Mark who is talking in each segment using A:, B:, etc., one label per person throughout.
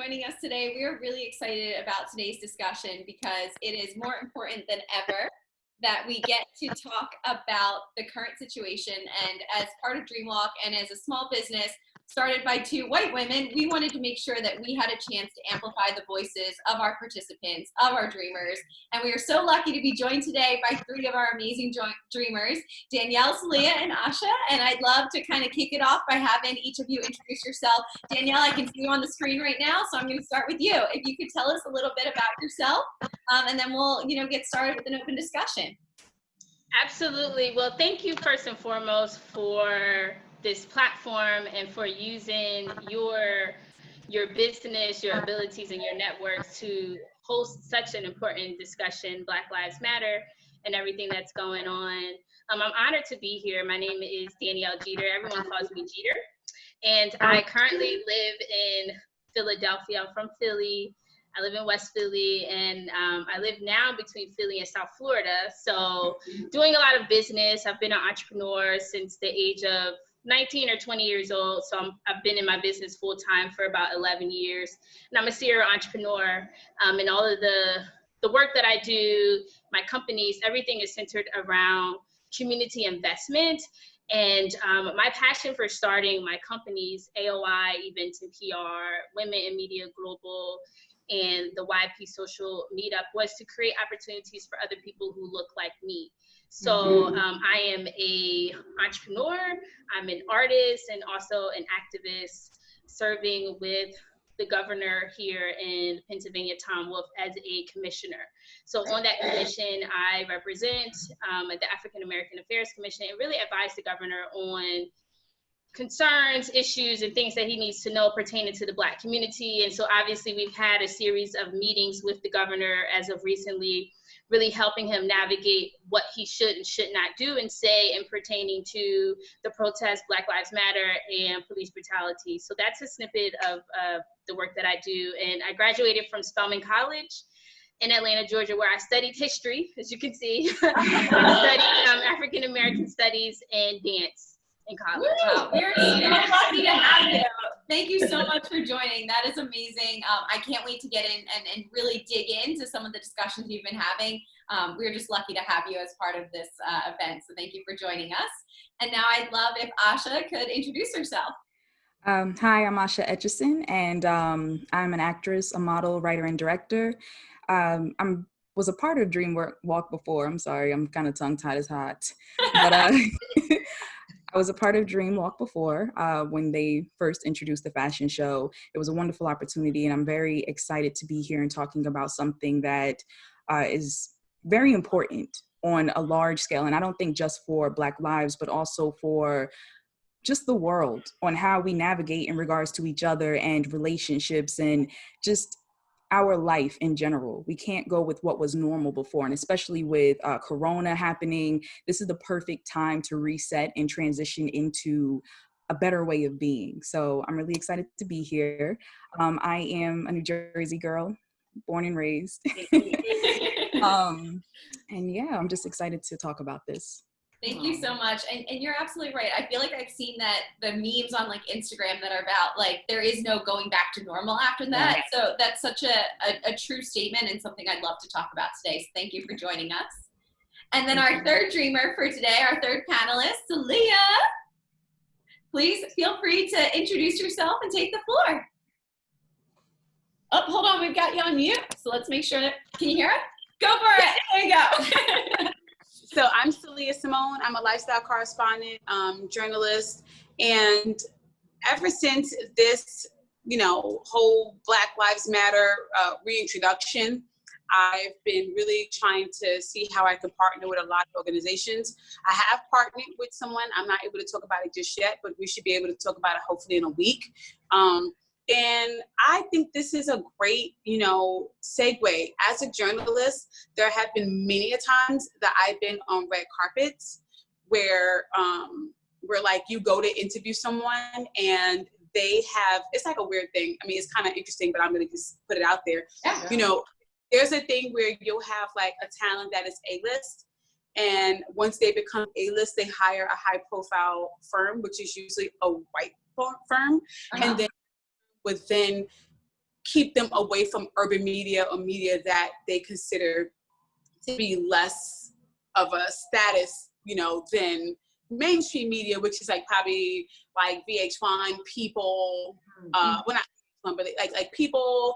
A: joining us today. We are really excited about today's discussion because it is more important than ever that we get to talk about the current situation. And as part of DreamWalk and as a small business started by two white women, we wanted to make sure that we had a chance to amplify the voices of our participants, of our dreamers. And we are so lucky to be joined today by three of our amazing dreamers, Danielle, Celia, and Asha. And I'd love to kind of kick it off by having each of you introduce yourself. Danielle, I can see you on the screen right now, so I'm going to start with you. If you could tell us a little bit about yourself, and then we'll get started with an open discussion.
B: Absolutely. Well, thank you first and foremost for this platform and for using your business, your abilities, and your networks to host such an important discussion, Black Lives Matter, and everything that's going on. I'm honored to be here. My name is Danielle Jeter. Everyone calls me Jeter. And I currently live in Philadelphia. I'm from Philly. I live in West Philly, and I live now between Philly and South Florida. So doing a lot of business. I've been an entrepreneur since the age of 19 or 20 years old. So I've been in my business full time for about 11 years. And I'm a serial entrepreneur. And all of the work that I do, my companies, everything is centered around community investment. And my passion for starting my companies, AOI, Events and PR, Women in Media Global, and the YP Social Meetup was to create opportunities for other people who look like me. So I am an entrepreneur, I'm an artist, and also an activist serving with the governor here in Pennsylvania, Tom Wolf, as a commissioner. So on that commission, I represent the African American Affairs Commission and really advise the governor on concerns, issues, and things that he needs to know pertaining to the Black community. And so obviously we've had a series of meetings with the governor as of recently, really helping him navigate what he should and should not do and say and pertaining to the protest, Black Lives Matter, and police brutality. So that's a snippet of the work that I do. And I graduated from Spelman College in Atlanta, Georgia, where I studied history, as you can see. I studied African American studies and dance in college.
A: Wow, we're so lucky to have you. Thank you so much for joining. That is amazing. I can't wait to get in and really dig into some of the discussions you've been having. We're just lucky to have you as part of this event. So thank you for joining us. And now I'd love if Asha could introduce herself.
C: Hi, I'm Asha Aitchison, and I'm an actress, a model, writer, and director. Was a part of DreamWalk before. I'm sorry, I'm kind of tongue-tied as hot. But I was a part of DreamWalk before when they first introduced the fashion show. It was a wonderful opportunity, and I'm very excited to be here and talking about something that is very important on a large scale. And I don't think just for Black lives, but also for just the world, on how we navigate in regards to each other and relationships and just our life in general. We can't go with what was normal before, and especially with Corona happening, this is the perfect time to reset and transition into a better way of being. So I'm really excited to be here. I am a New Jersey girl, born and raised. And yeah, I'm just excited to talk about this.
A: Thank you so much. And you're absolutely right. I feel like I've seen that the memes on like Instagram that are about like there is no going back to normal after that. Yeah. So that's such a true statement and something I'd love to talk about today. So thank you for joining us. And then our third dreamer for today, our third panelist, Celia. Please feel free to introduce yourself and take the floor. Oh, hold on, we've got you on mute. So let's make sure that, can you hear it? Go for it, there you go.
D: So I'm Celia Simone. I'm a lifestyle correspondent, journalist, and ever since this, whole Black Lives Matter reintroduction, I've been really trying to see how I can partner with a lot of organizations. I have partnered with someone. I'm not able to talk about it just yet, but we should be able to talk about it hopefully in a week. And I think this is a great, segue. As a journalist, there have been many a times that I've been on red carpets where like you go to interview someone and they have, it's like a weird thing. I mean, it's kind of interesting, but I'm going to just put it out there. Yeah. There's a thing where you'll have like a talent that is A-list. And once they become A-list, they hire a high profile firm, which is usually a white firm. And then would then keep them away from urban media or media that they consider to be less of a status, you know, than mainstream media, which is like probably like VH1, People, well, not VH1, but like People,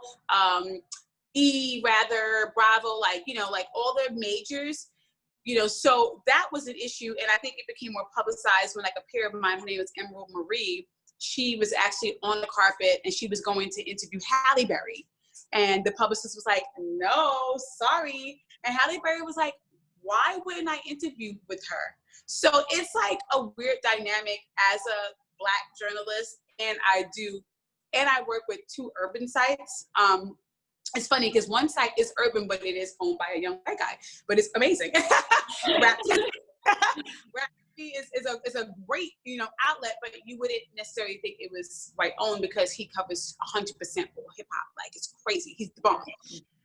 D: rather, Bravo, like, you know, like all the majors, you know, so that was an issue. And I think it became more publicized when like a peer of mine, her name was Emerald Marie, she was actually on the carpet and she was going to interview Halle Berry. And the publicist was like, no, sorry. And Halle Berry was like, why wouldn't I interview with her? So it's like a weird dynamic as a Black journalist. And I work with 2 urban sites. It's funny because one site is urban, but it is owned by a young white guy, but it's amazing. Rap is a great, you know, outlet, but you wouldn't necessarily think it was white owned because he covers 100% all hip hop. Like, it's crazy. He's the bomb.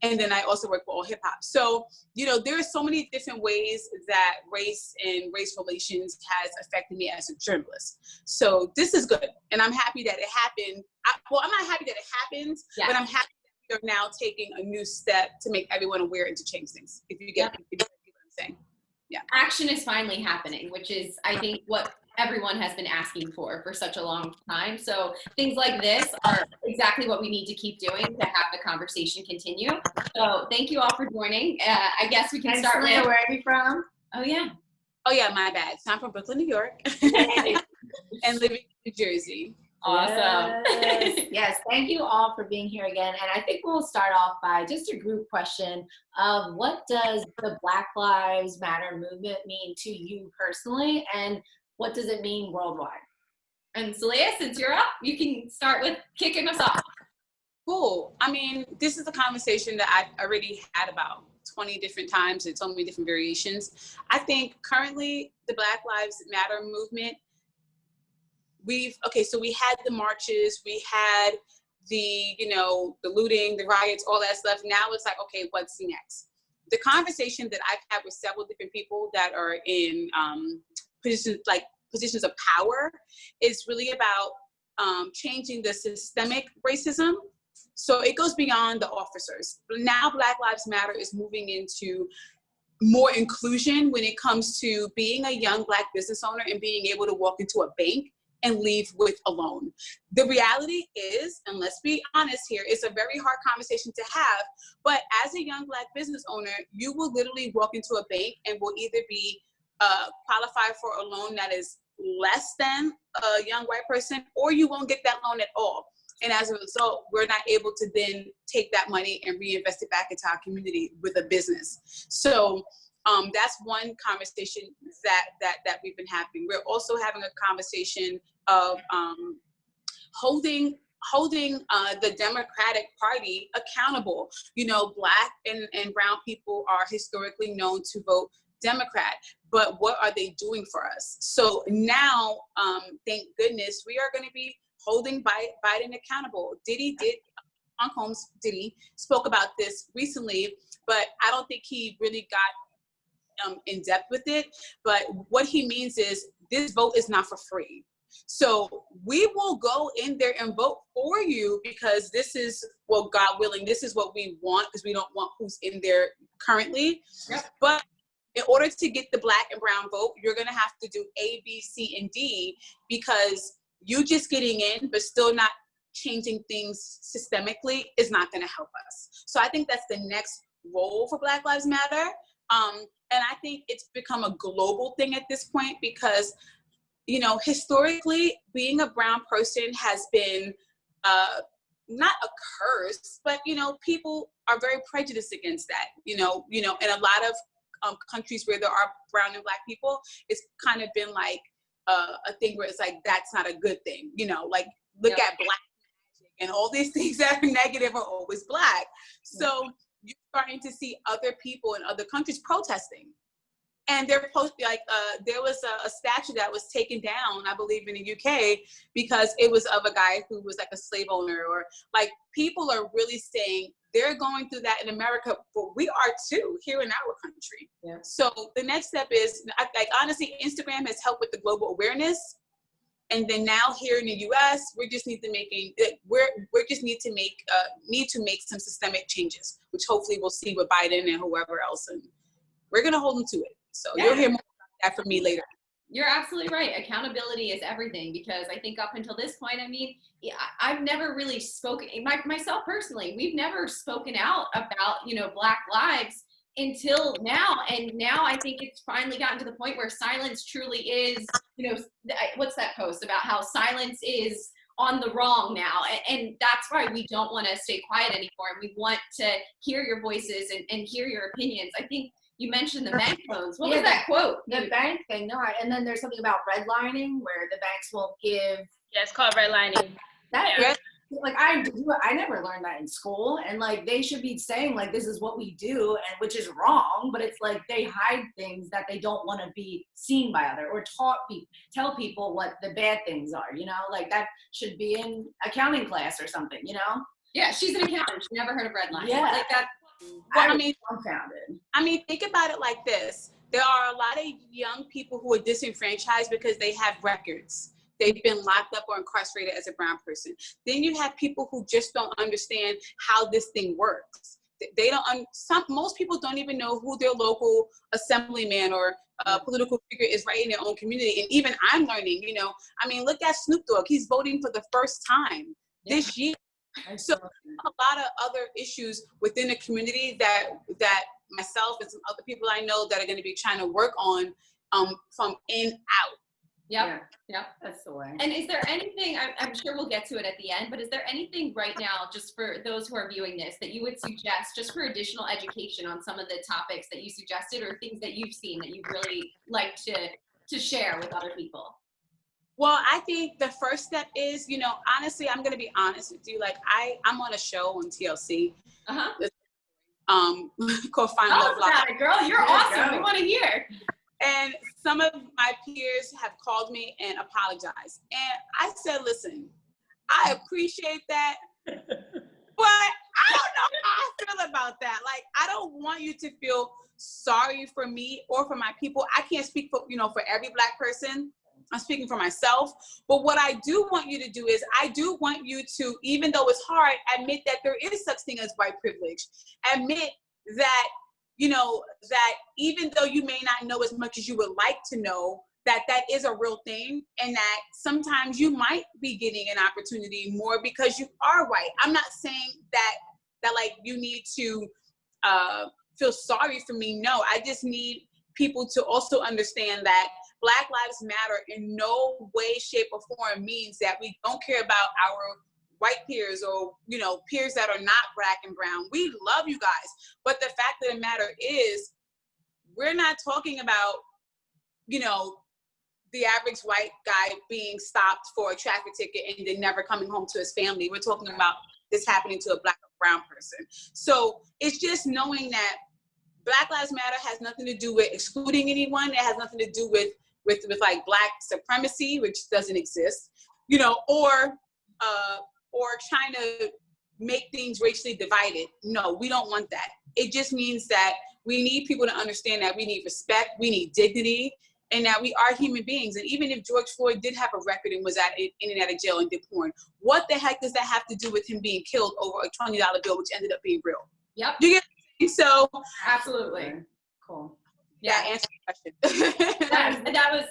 D: And then I also work for all hip hop. So, you know, there are so many different ways that race and race relations has affected me as a journalist. So this is good. And I'm happy that it happened. I'm not happy that it happened, but I'm happy that we are now taking a new step to make everyone aware and to change things. If you get what I'm saying. Yeah.
A: Action is finally happening, which is, I think, what everyone has been asking for such a long time. So things like this are exactly what we need to keep doing to have the conversation continue. So thank you all for joining. I guess we can start with,
E: where are you from?
A: Oh yeah,
D: my bad. So I'm from Brooklyn, New York, and living in New Jersey.
A: Awesome.
E: Yes, thank you all for being here again. And I think we'll start off by just a group question of what does the Black Lives Matter movement mean to you personally, and what does it mean worldwide?
A: And Celia, since you're up, you can start with kicking us off.
D: Cool. I mean, this is a conversation that I've already had about 20 different times and so many different variations. I think currently the Black Lives Matter movement, so we had the marches, we had the, you know, the looting, the riots, all that stuff. Now it's like, okay, what's next? The conversation that I've had with several different people that are in positions of power is really about changing the systemic racism. So it goes beyond the officers. Now Black Lives Matter is moving into more inclusion when it comes to being a young Black business owner and being able to walk into a bank and leave with a loan. The reality is, and let's be honest here, it's a very hard conversation to have, but as a young Black business owner, you will literally walk into a bank and will either be qualified for a loan that is less than a young white person, or you won't get that loan at all. And as a result, we're not able to then take that money and reinvest it back into our community with a business. So that's one conversation that we've been having. We're also having a conversation of holding the Democratic Party accountable. You know, Black and brown people are historically known to vote Democrat, but what are they doing for us? So now, thank goodness, we are going to be holding Biden accountable. Hong Kong's Diddy spoke about this recently, but I don't think he really got in depth with it. But what he means is this vote is not for free. So we will go in there and vote for you because this is, well, God willing, this is what we want, because we don't want who's in there currently. Yep. But in order to get the Black and brown vote, you're going to have to do A, B, C, and D, because you just getting in but still not changing things systemically is not going to help us. So I think that's the next role for Black Lives Matter. And I think it's become a global thing at this point because, you know, historically, being a brown person has been not a curse, but, you know, people are very prejudiced against that. You know, in a lot of countries where there are brown and Black people, it's kind of been like a thing where it's like, that's not a good thing. You know, like, look at Black magic and all these things that are negative are always Black. So you're starting to see other people in other countries protesting. And they're there was a statue that was taken down, I believe, in the UK because it was of a guy who was like a slave owner, or like people are really saying they're going through that in America, but we are too here in our country. Yeah. So the next step is, like, honestly, Instagram has helped with the global awareness. And then now here in the U.S., we just need to make some systemic changes, which hopefully we'll see with Biden and whoever else, and we're gonna hold them to it. So you'll hear more about that from me later.
A: You're absolutely right. Accountability is everything, because I think up until this point, I mean, I've never really spoken, myself personally, we've never spoken out about, Black lives until now. And now I think it's finally gotten to the point where silence truly is, what's that post about how silence is on the wrong now? And that's why we don't want to stay quiet anymore. We want to hear your voices and hear your opinions. I think you mentioned the bank loans. What was that quote?
E: The bank thing, no. And then there's something about redlining where the banks won't give.
B: Yeah, it's called redlining.
E: I never learned that in school, and like they should be saying like this is what we do, and which is wrong, but it's like they hide things that they don't want to be seen by other, or tell people what the bad things are, like that should be in accounting class or something,
A: Yeah, she's an accountant. She never heard of redlining.
E: Yeah.
A: Like that.
D: Well,
E: I
D: mean, think about it like this. There are a lot of young people who are disenfranchised because they have records. They've been locked up or incarcerated as a brown person. Then you have people who just don't understand how this thing works. They don't. Most people don't even know who their local assemblyman or political figure is right in their own community. And even I'm learning. I mean, look at Snoop Dogg. He's voting for the first time this year. So a lot of other issues within the community that myself and some other people I know that are going to be trying to work on from in out.
A: Yep.
E: That's the way.
A: And is there anything, I'm sure we'll get to it at the end, but is there anything right now, just for those who are viewing this, that you would suggest just for additional education on some of the topics that you suggested, or things that you've seen that you'd really like to share with other people?
D: Well, I think the first step is, honestly, I'm going to be honest with you. Like I'm on a show on TLC. Called Find Love Live.
A: Girl, you're awesome. We want to hear.
D: And some of my peers have called me and apologized. And I said, listen, I appreciate that, but I don't know how I feel about that. Like, I don't want you to feel sorry for me or for my people. I can't speak for, for every Black person. I'm speaking for myself. But what I do want you to do is I do want you to, even though it's hard, admit that there is such thing as white privilege. Admit that, that even though you may not know as much as you would like to know, that is a real thing, and that sometimes you might be getting an opportunity more because you are white. I'm not saying that like you need to feel sorry for me. No, I just need people to also understand that Black Lives Matter in no way, shape, or form means that we don't care about our white peers or, peers that are not Black and brown. We love you guys. But the fact of the matter is, we're not talking about, the average white guy being stopped for a traffic ticket and then never coming home to his family. We're talking about this happening to a Black or brown person. So it's just knowing that Black Lives Matter has nothing to do with excluding anyone. It has nothing to do with like Black supremacy, which doesn't exist, or trying to make things racially divided. No, we don't want that. It just means that we need people to understand that we need respect, we need dignity, and that we are human beings. And even if George Floyd did have a record and was in and out of jail and did porn, what the heck does that have to do with him being killed over a $20 bill, which ended up being real?
A: Yep.
D: Do you get me? So
A: absolutely.
E: Cool.
A: Yeah,
D: answer the question.
A: that was,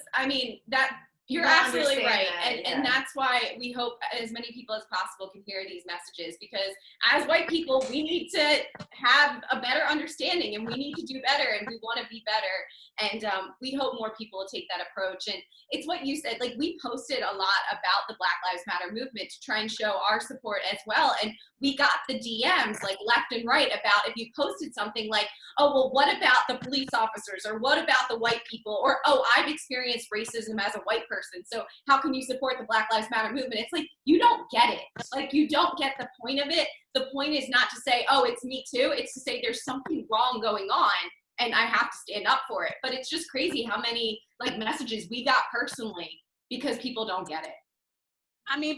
A: you're absolutely right.
E: That,
A: and that's why we hope as many people as possible can hear these messages, because as white people, we need to have a better understanding, and we need to do better, and we want to be better. And we hope more people will take that approach. And it's what you said, like we posted a lot about the Black Lives Matter movement to try and show our support as well. And we got the DMs like left and right about if you posted something like, oh, well, what about the police officers? Or what about the white people? Or, oh, I've experienced racism as a white person, so how can you support the Black Lives Matter movement? It's like, you don't get it. Like, you don't get the point of it. The point is not to say, oh, it's me too. It's to say there's something wrong going on, and I have to stand up for it. But it's just crazy how many like messages we got personally because people don't get it.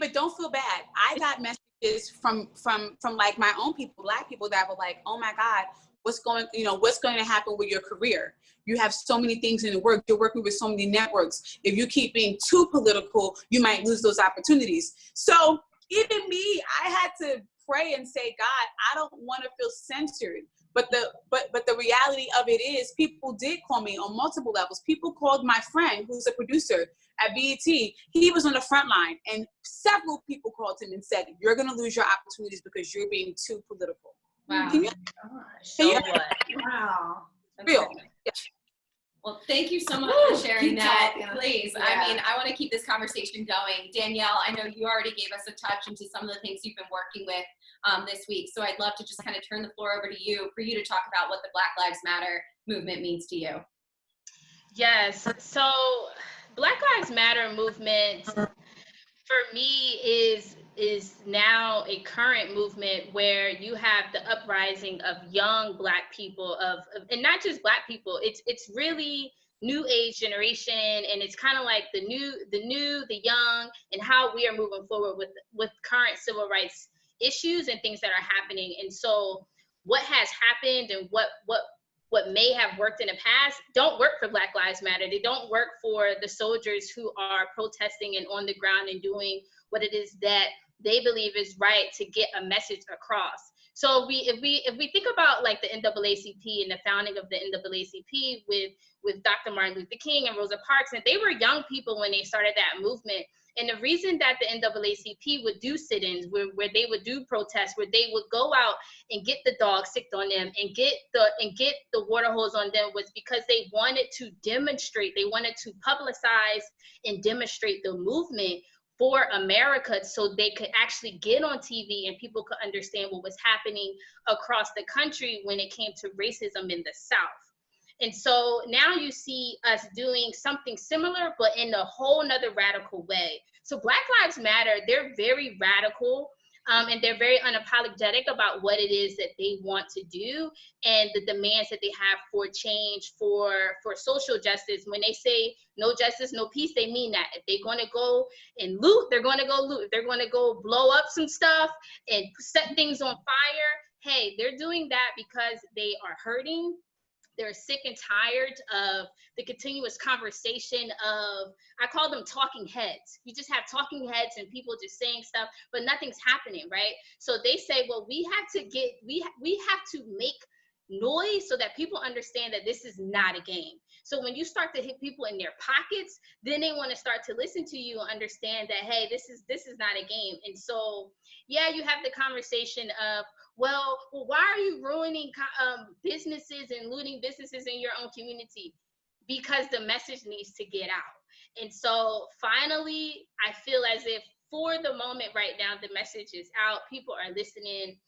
D: But don't feel bad. I got messages from like my own people, Black people, that were like, oh my God, what's going to happen with your career. You have so many things in the work. You're working with so many networks. If you keep being too political, you might lose those opportunities. So even me, I had to pray and say, God, I don't want to feel censored. But the reality of it is, people did call me on multiple levels. People called my friend, who's a producer at BET. He was on the front line, and several people called him and said, "You're going to lose your opportunities because you're being too political."
E: Wow. Wow. That's
D: real? Yeah.
A: Well, thank you so much for sharing that. Please, yeah. I mean, I want to keep this conversation going. Danielle, I know you already gave us a touch into some of the things you've been working with this week. So I'd love to just kind of turn the floor over to you for you to talk about what the Black Lives Matter movement means to you.
B: Yes. So Black Lives Matter movement for me is now a current movement where you have the uprising of young Black people, and not just Black people. It's really new age generation, and it's kind of like the young, and how we are moving forward with current civil rights issues and things that are happening. And so what has happened and what may have worked in the past don't work for Black Lives Matter. They don't work for the soldiers who are protesting and on the ground and doing what it is that they believe is right to get a message across. So if we think about like the NAACP and the founding of the NAACP with Dr. Martin Luther King and Rosa Parks, and they were young people when they started that movement. And the reason that the NAACP would do sit-ins, where they would do protests, where they would go out and get the dogs sicked on them and get the water hose on them, was because they wanted to demonstrate, they wanted to publicize and demonstrate the movement for America, so they could actually get on TV and people could understand what was happening across the country when it came to racism in the South. And so now you see us doing something similar, but in a whole nother radical way. So Black Lives Matter, they're very radical, and they're very unapologetic about what it is that they want to do and the demands that they have for change, for social justice. When they say no justice, no peace, they mean that. If they're going to go and loot, they're going to go loot. If they're going to go blow up some stuff and set things on fire, hey, they're doing that because they are hurting. They're sick and tired of the continuous conversation of, I call them talking heads. You just have talking heads and people just saying stuff, but nothing's happening, right? So they say, well, we have to make noise so that people understand that this is not a game. So when you start to hit people in their pockets, then they want to start to listen to you and understand that, hey, this is not a game. And so, yeah, you have the conversation of, well, why are you ruining businesses and looting businesses in your own community? Because the message needs to get out. And so finally, I feel as if for the moment right now, the message is out, people are listening,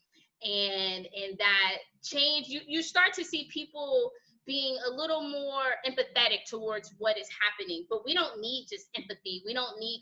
B: and that change, you start to see people being a little more empathetic towards what is happening. But we don't need just empathy. We don't need,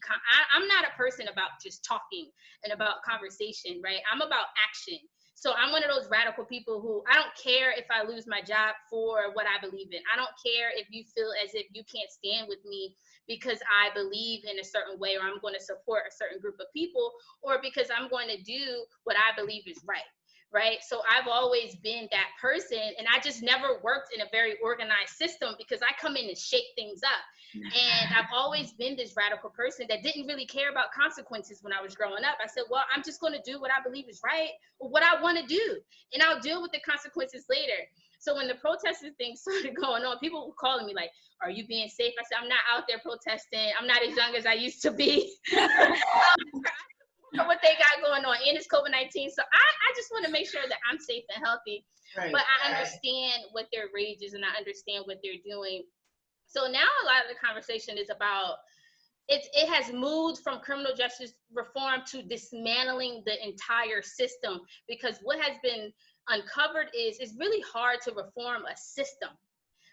B: I'm not a person about just talking and about conversation, right? I'm about action. So I'm one of those radical people who, I don't care if I lose my job for what I believe in. I don't care if you feel as if you can't stand with me because I believe in a certain way, or I'm going to support a certain group of people, or because I'm going to do what I believe is right. Right? So I've always been that person, and I just never worked in a very organized system because I come in and shake things up. And I've always been this radical person that didn't really care about consequences when I was growing up. I said, well, I'm just going to do what I believe is right, or what I want to do, and I'll deal with the consequences later. So when the protesting thing started going on, people were calling me like, are you being safe? I said, I'm not out there protesting. I'm not as young as I used to be. What they got going on, and it's COVID-19. So I just want to make sure that I'm safe and healthy. Right. But I understand what their rage is, and I understand what they're doing. So now a lot of the conversation is about, it has moved from criminal justice reform to dismantling the entire system, because what has been uncovered is it's really hard to reform a system,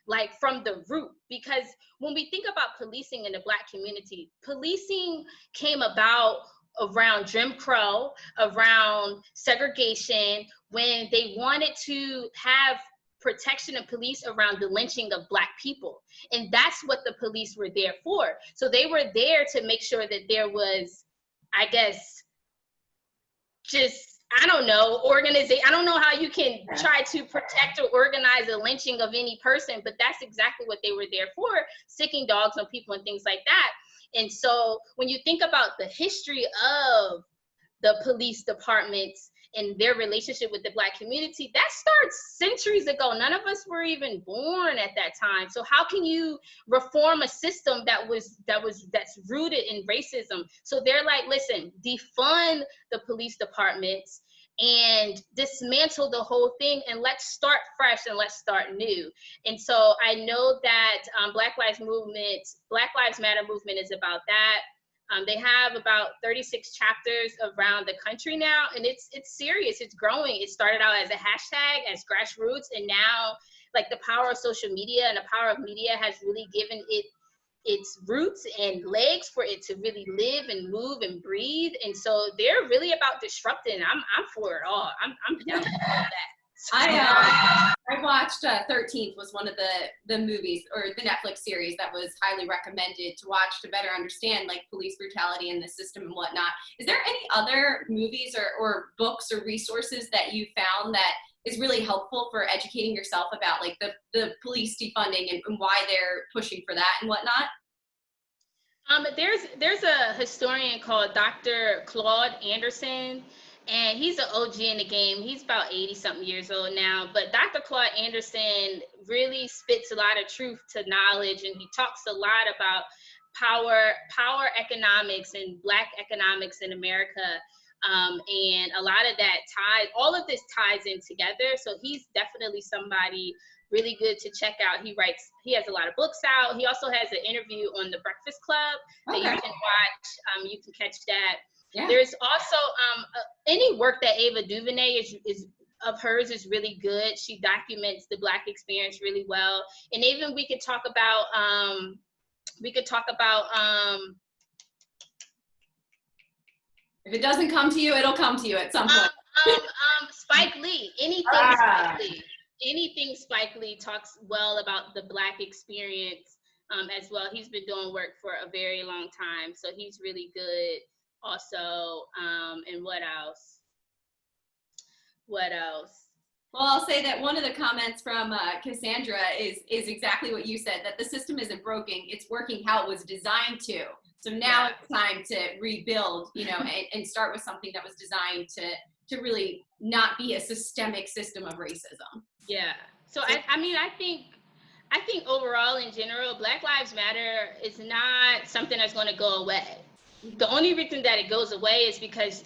B: like from the root. Because when we think about policing in the Black community, policing came about around Jim Crow, around segregation, when they wanted to have protection of police around the lynching of Black people. And that's what the police were there for. So they were there to make sure that there was, I guess, just, I don't know, I don't know how you can try to protect or organize a lynching of any person, but that's exactly what they were there for, sicking dogs on people and things like that. And so when you think about the history of the police departments and their relationship with the Black community, that starts centuries ago. None of us were even born at that time. So how can you reform a system that's rooted in racism? So they're like, listen, defund the police departments and dismantle the whole thing, and let's start fresh and let's start new. And so I know that Black Lives Matter movement is about that. They have about 36 chapters around the country now, and it's serious. It's growing. It started out as a hashtag, as grassroots, and now, like, the power of social media and the power of media has really given it its roots and legs for it to really live and move and breathe. And so they're really about disrupting. I'm for it all. I'm down for all that.
A: I watched 13th was one of the movies or the Netflix series that was highly recommended to watch to better understand like police brutality in the system and whatnot. Is there any other movies or books or resources that you found that is really helpful for educating yourself about like the police defunding and why they're pushing for that and whatnot?
B: There's a historian called Dr. Claude Anderson, and he's an OG in the game. He's about 80-something years old now, but Dr. Claude Anderson really spits a lot of truth to knowledge, and he talks a lot about power economics and Black economics in America. And a lot of that all of this ties in together. So he's definitely somebody really good to check out. He has a lot of books out. He also has an interview on The Breakfast Club that you can watch. You can catch that. Yeah. There's also any work that Ava DuVernay is of hers is really good. She documents the Black experience really well. And even we could talk about
A: if it doesn't come to you, it'll come to you at some point.
B: Spike Lee, anything Spike Lee talks well about the Black experience as well. He's been doing work for a very long time, so he's really good also. And what else?
A: Well, I'll say that one of the comments from Cassandra is exactly what you said, that the system isn't broken, it's working how it was designed to. So now it's time to rebuild, and start with something that was designed to really not be a systemic system of racism.
B: Yeah. So I think overall in general, Black Lives Matter is not something that's going to go away. The only reason that it goes away is because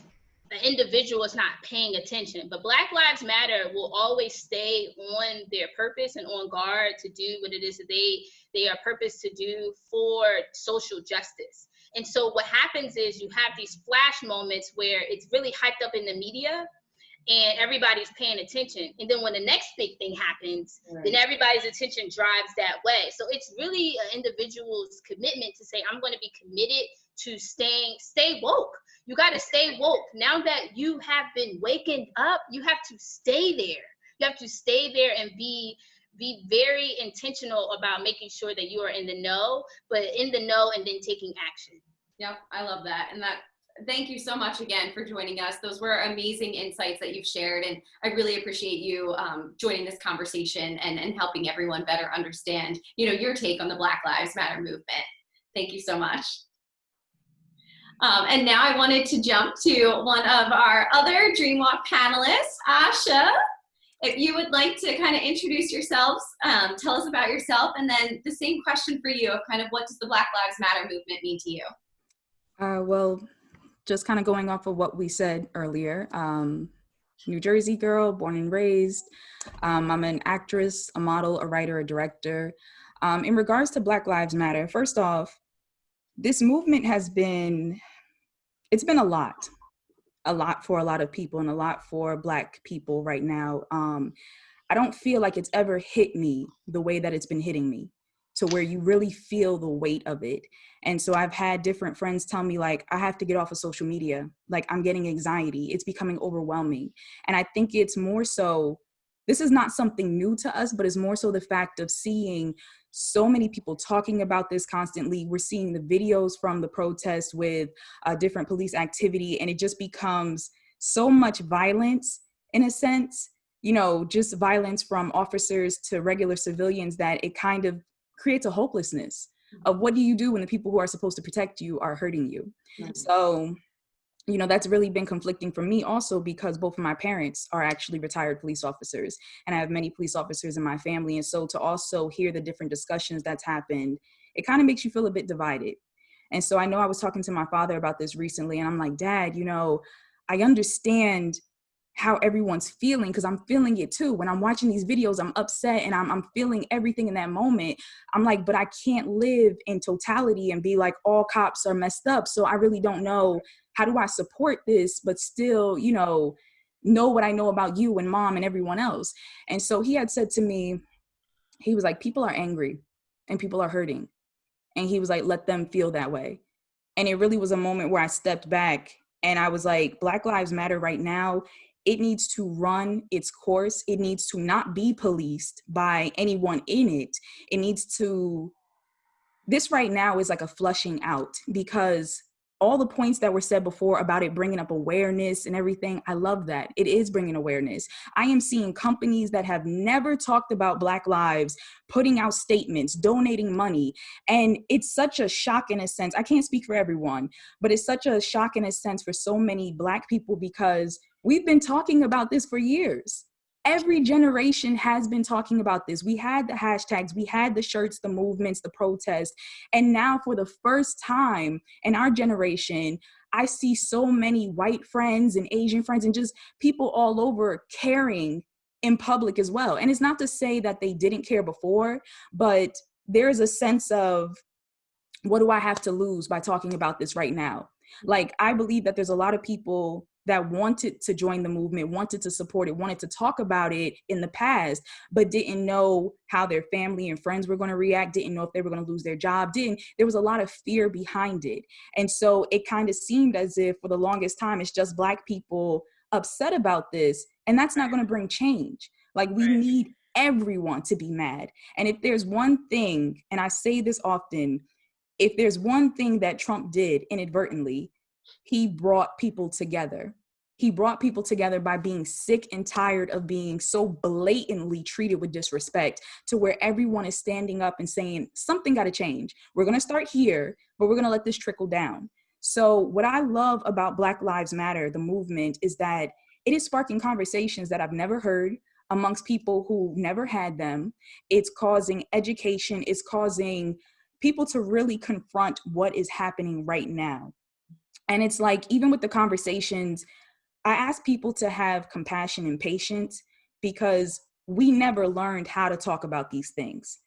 B: the individual is not paying attention. But Black Lives Matter will always stay on their purpose and on guard to do what it is that they are purposed to do for social justice. And so what happens is you have these flash moments where it's really hyped up in the media and everybody's paying attention. And then when the next big thing happens, then everybody's attention drives that way. So it's really an individual's commitment to say, I'm going to be committed to stay woke. You got to stay woke. Now that you have been wakened up, you have to stay there. You have to stay there and be very intentional about making sure that you are in the know, but in the know and then taking action.
A: Yep, I love that. And thank you so much again for joining us. Those were amazing insights that you've shared, and I really appreciate you joining this conversation and helping everyone better understand, your take on the Black Lives Matter movement. Thank you so much. And now I wanted to jump to one of our other DreamWalk panelists, Asha. If you would like to kind of introduce yourselves, tell us about yourself, and then the same question for you of kind of what does the Black Lives Matter movement mean to you?
C: Well, just kind of going off of what we said earlier, New Jersey girl, born and raised. I'm an actress, a model, a writer, a director. In regards to Black Lives Matter, first off, this movement it's been a lot for a lot of people and a lot for Black people right now. I don't feel like it's ever hit me the way that it's been hitting me, to where you really feel the weight of it. And so I've had different friends tell me, like, I have to get off of social media. Like, I'm getting anxiety. It's becoming overwhelming. And I think it's more so, this is not something new to us, but it's more so the fact of seeing so many people talking about this constantly. We're seeing the videos from the protests with different police activity, and it just becomes so much violence in a sense, you know, just violence from officers to regular civilians, that it kind of creates a hopelessness of what do you do when the people who are supposed to protect you are hurting you.
E: Right.
C: So, you know, that's really been conflicting for me also, because both of my parents are actually retired police officers, and I have many police officers in my family. And so to also hear the different discussions that's happened, it kind of makes you feel a bit divided. And so I know I was talking to my father about this recently, and I'm like, Dad, you know, I understand how everyone's feeling, because I'm feeling it too. When I'm watching these videos, I'm upset and I'm feeling everything in that moment. I'm like, but I can't live in totality and be like, all cops are messed up. So I really don't know, how do I support this, but still, you know what I know about you and mom and everyone else. And so he had said to me, he was like, people are angry and people are hurting. And he was like, let them feel that way. And it really was a moment where I stepped back and I was like, Black Lives Matter right now, it needs to run its course. It needs to not be policed by anyone in it. It needs to, this right now is like a flushing out, because all the points that were said before about it bringing up awareness and everything, I love that. It is bringing awareness. I am seeing companies that have never talked about Black lives putting out statements, donating money. And it's such a shock in a sense. I can't speak for everyone, but it's such a shock in a sense for so many Black people, because we've been talking about this for years. Every generation has been talking about this. We had the hashtags, we had the shirts, the movements, the protests. And now for the first time in our generation, I see so many white friends and Asian friends and just people all over caring in public as well. And it's not to say that they didn't care before, but there's a sense of, what do I have to lose by talking about this right now? Like, I believe that there's a lot of people that wanted to join the movement, wanted to support it, wanted to talk about it in the past, but didn't know how their family and friends were going to react, didn't know if they were going to lose their job, there was a lot of fear behind it. And so it kind of seemed as if for the longest time, it's just Black people upset about this, and that's not going to bring change. Like, we need everyone to be mad. And if there's one thing, and I say this often, if there's one thing that Trump did inadvertently, he brought people together. He brought people together by being sick and tired of being so blatantly treated with disrespect, to where everyone is standing up and saying, something got to change. We're going to start here, but we're going to let this trickle down. So what I love about Black Lives Matter, the movement, is that it is sparking conversations that I've never heard amongst people who never had them. It's causing education. It's causing people to really confront what is happening right now. And it's like, even with the conversations, I ask people to have compassion and patience, because we never learned how to talk about these things.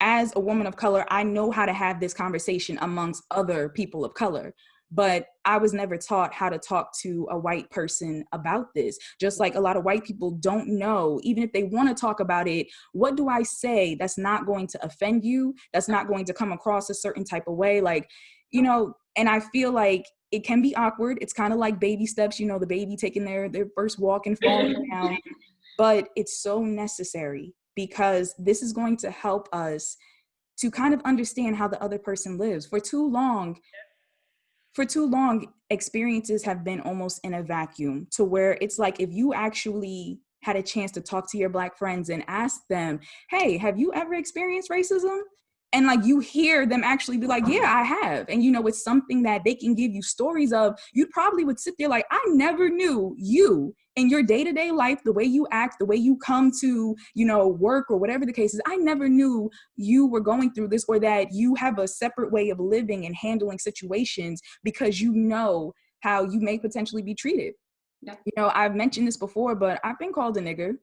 C: As a woman of color, I know how to have this conversation amongst other people of color, but I was never taught how to talk to a white person about this. Just like a lot of white people don't know, even if they want to talk about it, what do I say that's not going to offend you, that's not going to come across a certain type of way? Like, you know, and I feel like it can be awkward. It's kind of like baby steps, you know, the baby taking their first walk and falling down, but it's so necessary, because this is going to help us to kind of understand how the other person lives. For too long, experiences have been almost in a vacuum, to where it's like, if you actually had a chance to talk to your Black friends and ask them, hey, have you ever experienced racism? And like, you hear them actually be like, yeah, I have. And, you know, it's something that they can give you stories of. You probably would sit there like, I never knew you in your day-to-day life, the way you act, the way you come to, you know, work or whatever the case is. I never knew you were going through this, or that you have a separate way of living and handling situations, because you know how you may potentially be treated. Yep. You know, I've mentioned this before, but I've been called a nigger.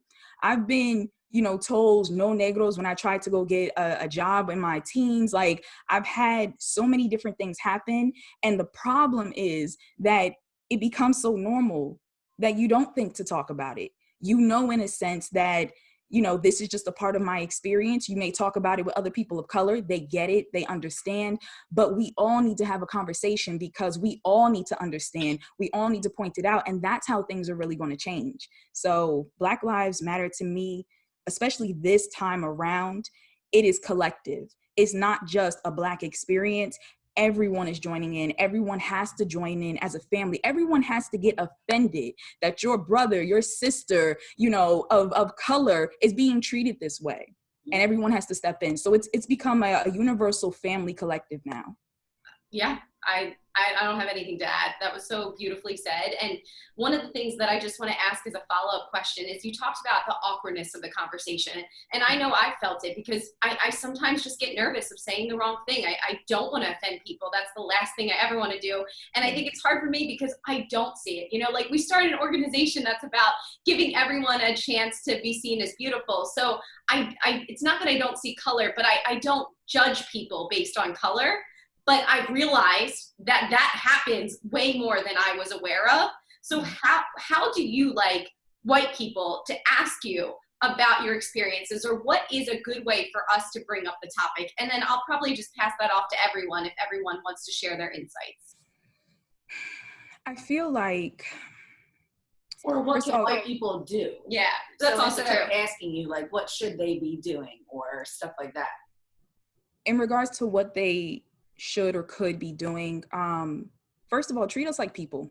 C: I've been, you know, told no negros when I tried to go get a job in my teens. Like, I've had so many different things happen. And the problem is that it becomes so normal that you don't think to talk about it. You know, in a sense that, you know, this is just a part of my experience. You may talk about it with other people of color. They get it, they understand, but we all need to have a conversation, because we all need to understand. We all need to point it out. And that's how things are really going to change. So Black Lives Matter to me, especially this time around, it is collective. It's not just a Black experience. everyone is joining in. Everyone has to join in as a family. Everyone has to get offended that your brother, your sister, you know, of color is being treated this way. And everyone has to step in. So it's become a universal family collective now.
A: Yeah, I don't have anything to add. That was so beautifully said. And one of the things that I just want to ask as a follow-up question is, you talked about the awkwardness of the conversation. And I know I felt it because I sometimes just get nervous of saying the wrong thing. I don't want to offend people. That's the last thing I ever want to do. And I think it's hard for me because I don't see it. You know, like we started an organization that's about giving everyone a chance to be seen as beautiful. So it's not that I don't see color, but I don't judge people based on color. But I've realized that that happens way more than I was aware of. So how do you like white people to ask you about your experiences, or what is a good way for us to bring up the topic? And then I'll probably just pass that off to everyone if everyone wants to share their insights.
C: I feel like,
E: or what can white people do?
A: Yeah, that's
E: so
A: also true.
E: Asking you like, what should they be doing or stuff like that?
C: In regards to what they should or could be doing, first of all, treat us like people.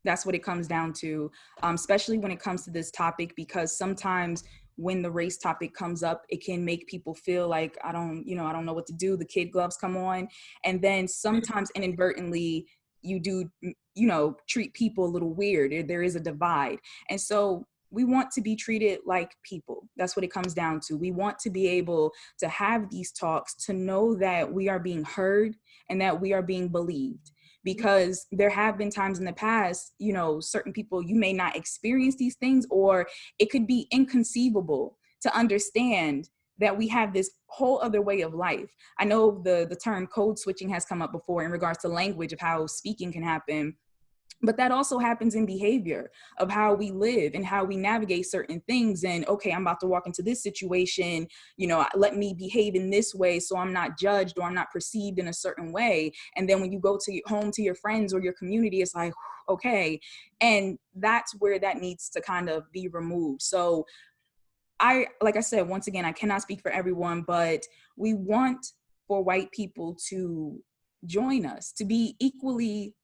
C: That's what it comes down to, especially when it comes to this topic, because sometimes when the race topic comes up, it can make people feel like, I don't know what to do. The kid gloves come on. And then sometimes inadvertently you do, treat people a little weird. There is a divide. And so we want to be treated like people. That's what it comes down to. We want to be able to have these talks, to know that we are being heard and that we are being believed. Because there have been times in the past, certain people, you may not experience these things, or it could be inconceivable to understand that we have this whole other way of life. I know the term code switching has come up before in regards to language, of how speaking can happen. But that also happens in behavior of how we live and how we navigate certain things. And okay, I'm about to walk into this situation, let me behave in this way so I'm not judged or I'm not perceived in a certain way. And then when you go to home to your friends or your community, it's like, okay. And that's where that needs to kind of be removed. So like I said, once again, I cannot speak for everyone, but we want for white people to join us, to be equally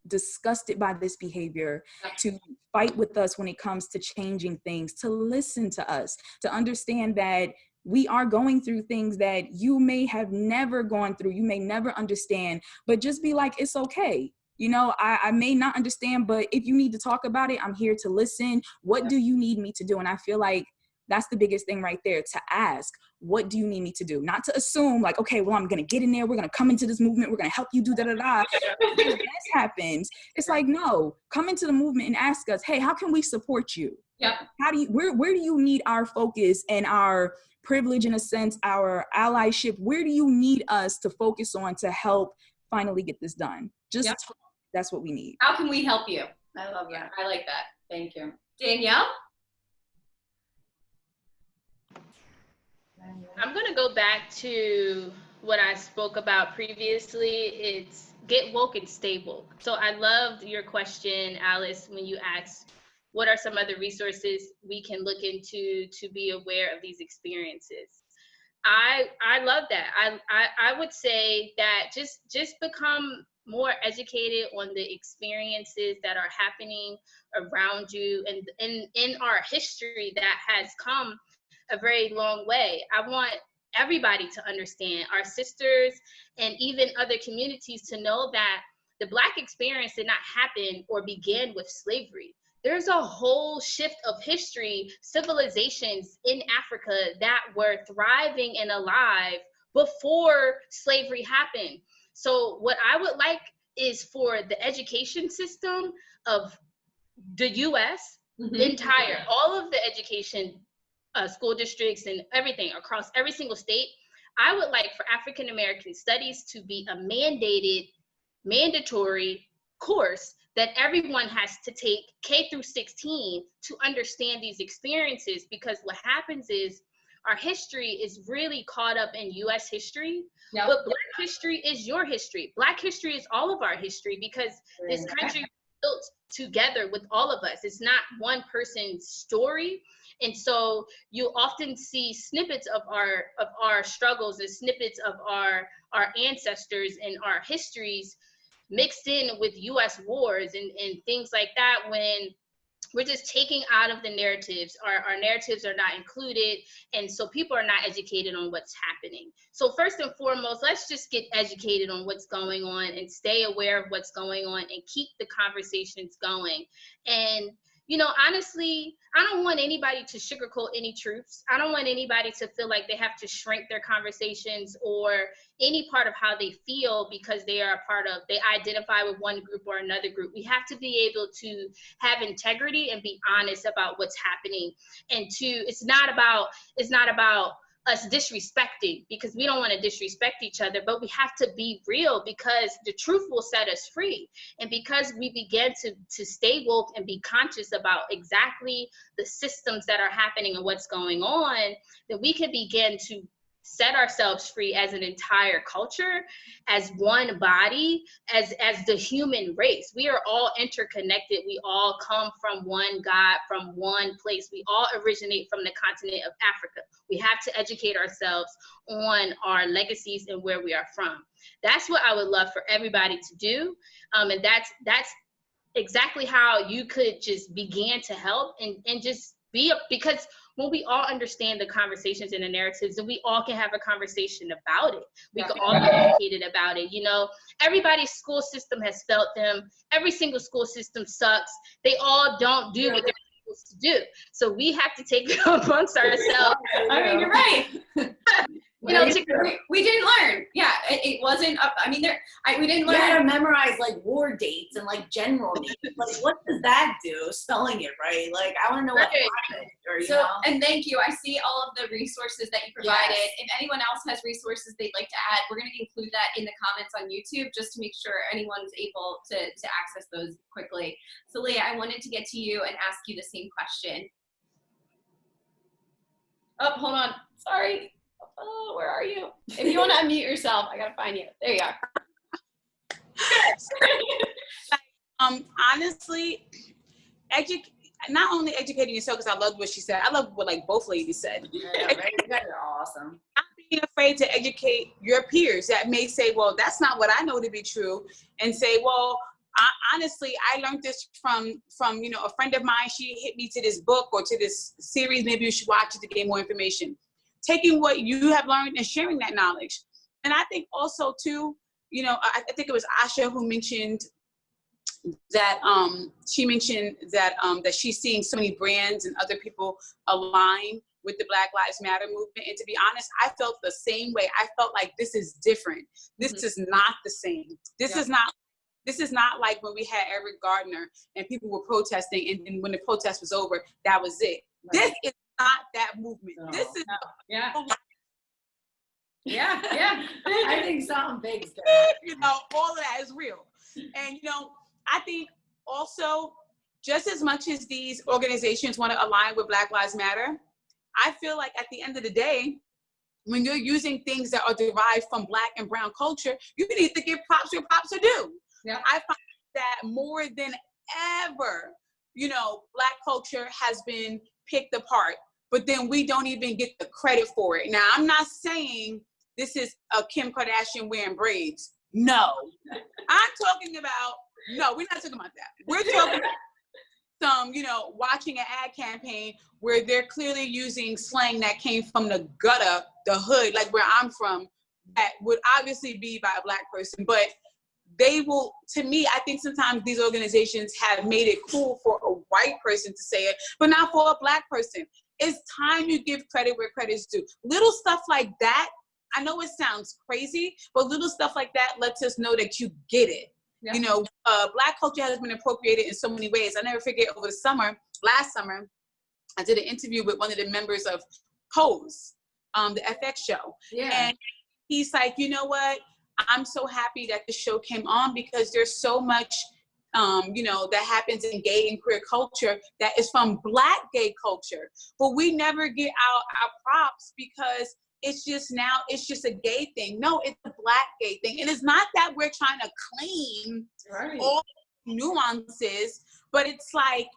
C: disgusted by this behavior, to fight with us when it comes to changing things, to listen to us, to understand that we are going through things that you may have never gone through, you may never understand, but just be like, it's okay. I may not understand, but if you need to talk about it, I'm here to listen. What do you need me to do? And I feel like that's the biggest thing right there, to ask, what do you need me to do? Not to assume like, okay, well, I'm going to get in there. We're going to come into this movement. We're going to help you do da-da-da. If this happens, it's like, no, come into the movement and ask us, hey, how can we support you?
A: Yep.
C: Where do you need our focus and our privilege, in a sense, our allyship? Where do you need us to focus on to help finally get this done? Just talk. That's what we need.
A: How can we help you?
E: I love that.
A: I like that.
E: Thank you.
A: Danielle?
B: I'm going to go back to what I spoke about previously. It's get woke and stay woke. So I loved your question, Alice, when you asked, what are some other resources we can look into to be aware of these experiences? I love that. I would say that just become more educated on the experiences that are happening around you and in our history that has come a very long way. I want everybody to understand, our sisters and even other communities, to know that the Black experience did not happen or begin with slavery. There's a whole shift of history, civilizations in Africa that were thriving and alive before slavery happened. So what I would like is for the education system of the US, all of the education school districts and everything across every single state, I would like for African American studies to be a mandatory course that everyone has to take K through 16 to understand these experiences. Because what happens is our history is really caught up in US history, but Black history is your history. Black history is all of our history, because this country built together with all of us. It's not one person's story. And so you often see snippets of our struggles and snippets of our ancestors and our histories mixed in with US wars and things like that, when we're just taking out of the narratives. Our narratives are not included, and so people are not educated on what's happening. So first and foremost, let's just get educated on what's going on and stay aware of what's going on and keep the conversations going. And you know, honestly, I don't want anybody to sugarcoat any truths. I don't want anybody to feel like they have to shrink their conversations or any part of how they feel because they are a part of, they identify with one group or another group. We have to be able to have integrity and be honest about what's happening. And it's not about us disrespecting, because we don't want to disrespect each other, but we have to be real because the truth will set us free. And because we begin to stay woke and be conscious about exactly the systems that are happening and what's going on, then we can begin to set ourselves free as an entire culture, as one body, as the human race. We are all interconnected. We all come from one God, from one place. We all originate from the continent of Africa. We have to educate ourselves on our legacies and where we are from. That's what I would love for everybody to do. And that's exactly how you could just begin to help and just be because when we all understand the conversations and the narratives, then we all can have a conversation about it. We can all be educated about it. You know, everybody's school system has felt them. Every single school system sucks. They all don't do what they're supposed to do. So we have to take it amongst ourselves.
A: I mean, you're right. You know, we didn't learn. Yeah, it wasn't. I mean, we didn't learn.
E: You had to memorize like war dates and like general names. Like, what does that do? Spelling it right? Like, I want to know what happened. Or, you know?
A: And thank you. I see all of the resources that you provided. Yes. If anyone else has resources they'd like to add, we're going to include that in the comments on YouTube just to make sure anyone's able to access those quickly. So, Leah, I wanted to get to you and ask you the same question. Oh, hold on. Sorry. Oh, where are you? If you want to unmute yourself, I gotta find you. There you are.
D: Honestly, not only educating yourself, because I loved what she said. I love what like both ladies said.
E: Yeah, right? You guys are awesome.
D: Not being afraid to educate your peers that may say, well, that's not what I know to be true, and say, well, honestly, I learned this from you know, a friend of mine. She hit me to this book or to this series. Maybe you should watch it to get more information. Taking what you have learned and sharing that knowledge. And I think also too, you know, I think it was Asha who mentioned that that she's seeing so many brands and other people align with the Black Lives Matter movement. And to be honest, I felt the same way. I felt like this is different. This is not the same. This is not like when we had Eric Gardner and people were protesting and when the protest was over, that was it. Right. This is not that movement. No. This is
A: yeah.
E: I think something big's
D: you know, all of that is real. And you know, I think also just as much as these organizations want to align with Black Lives Matter, I feel like at the end of the day, when you're using things that are derived from Black and brown culture, you need to give props where props are due. Yeah. I find that more than ever, you know, Black culture has been picked apart, but then we don't even get the credit for it. Now, I'm not saying this is a Kim Kardashian wearing braids. No. I'm talking about, no, we're not talking about that. We're talking about some, you know, watching an ad campaign where they're clearly using slang that came from the gutter, the hood, like where I'm from, that would obviously be by a Black person, but they will, to me, I think sometimes these organizations have made it cool for a white person to say it, but not for a Black person. It's time you give credit where credit's due. Little stuff like that, I know it sounds crazy, but little stuff like that lets us know that you get it. Yeah. You know, Black culture has been appropriated in so many ways. I never forget over the summer, last summer, I did an interview with one of the members of Pose, the FX show. Yeah. And he's like, you know what? I'm so happy that the show came on because there's so much, you know, that happens in gay and queer culture that is from Black gay culture. But we never get our props because it's just a gay thing. No, it's a Black gay thing. And it's not that we're trying to claim all nuances, but it's like,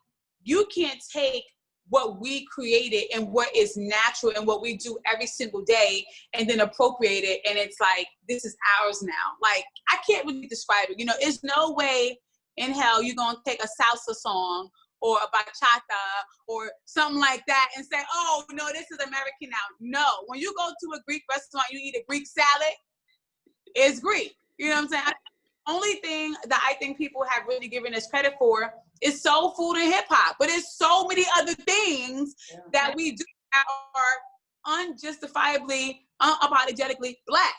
D: you can't take what we created and what is natural and what we do every single day and then appropriate it. And it's like, this is ours now. Like, I can't really describe it. You know, there's no way in hell you're going to take a salsa song or a bachata or something like that and say, oh, no, this is American now. No, when you go to a Greek restaurant, you eat a Greek salad, it's Greek. You know what I'm saying? Only thing that I think people have really given us credit for is soul food and hip hop, but there's so many other things that we do that are unjustifiably, unapologetically Black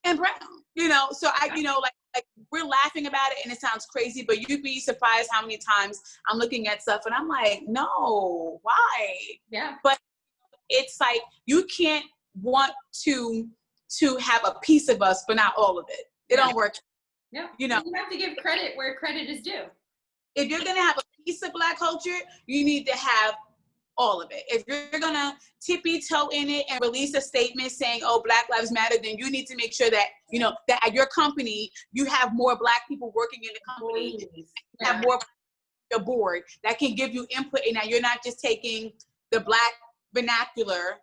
D: and brown. You know, so like we're laughing about it and it sounds crazy, but you'd be surprised how many times I'm looking at stuff and I'm like, no, why?
A: Yeah.
D: But it's like, you can't want to have a piece of us, but not all of it. It don't work.
A: Yeah.
D: You know,
A: you have to give credit where credit is due.
D: If you're going to have a piece of Black culture, you need to have all of it. If you're going to tippy toe in it and release a statement saying, oh, Black Lives Matter, then you need to make sure that, you know, that at your company, you have more Black people working in the company, have more the board that can give you input, and that you're not just taking the Black vernacular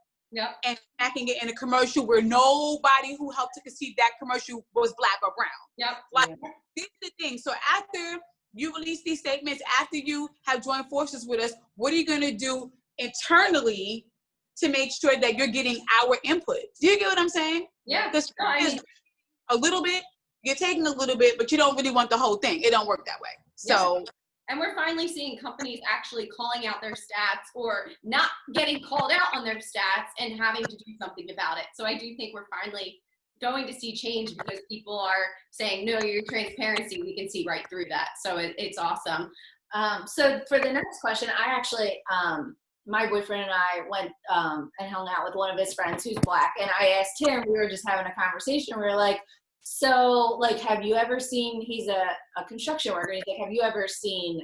D: and packing it in a commercial where nobody who helped to conceive that commercial was Black or brown. Like, these are the things. So after you release these statements, after you have joined forces with us, what are you going to do internally to make sure that you're getting our input? Do you get what I'm saying?
A: Yeah.
D: Because a little bit, you're taking a little bit, but you don't really want the whole thing. It don't work that way. So.
A: And we're finally seeing companies actually calling out their stats or not getting called out on their stats and having to do something about it. So I do think we're finally going to see change because people are saying, no, your transparency, we can see right through that. So it's awesome.
E: So for the next question, I actually, my boyfriend and I went and hung out with one of his friends who's Black. And I asked him, we were just having a conversation. We were like, so, like, have you ever seen, he's a construction worker, he's like, have you ever seen,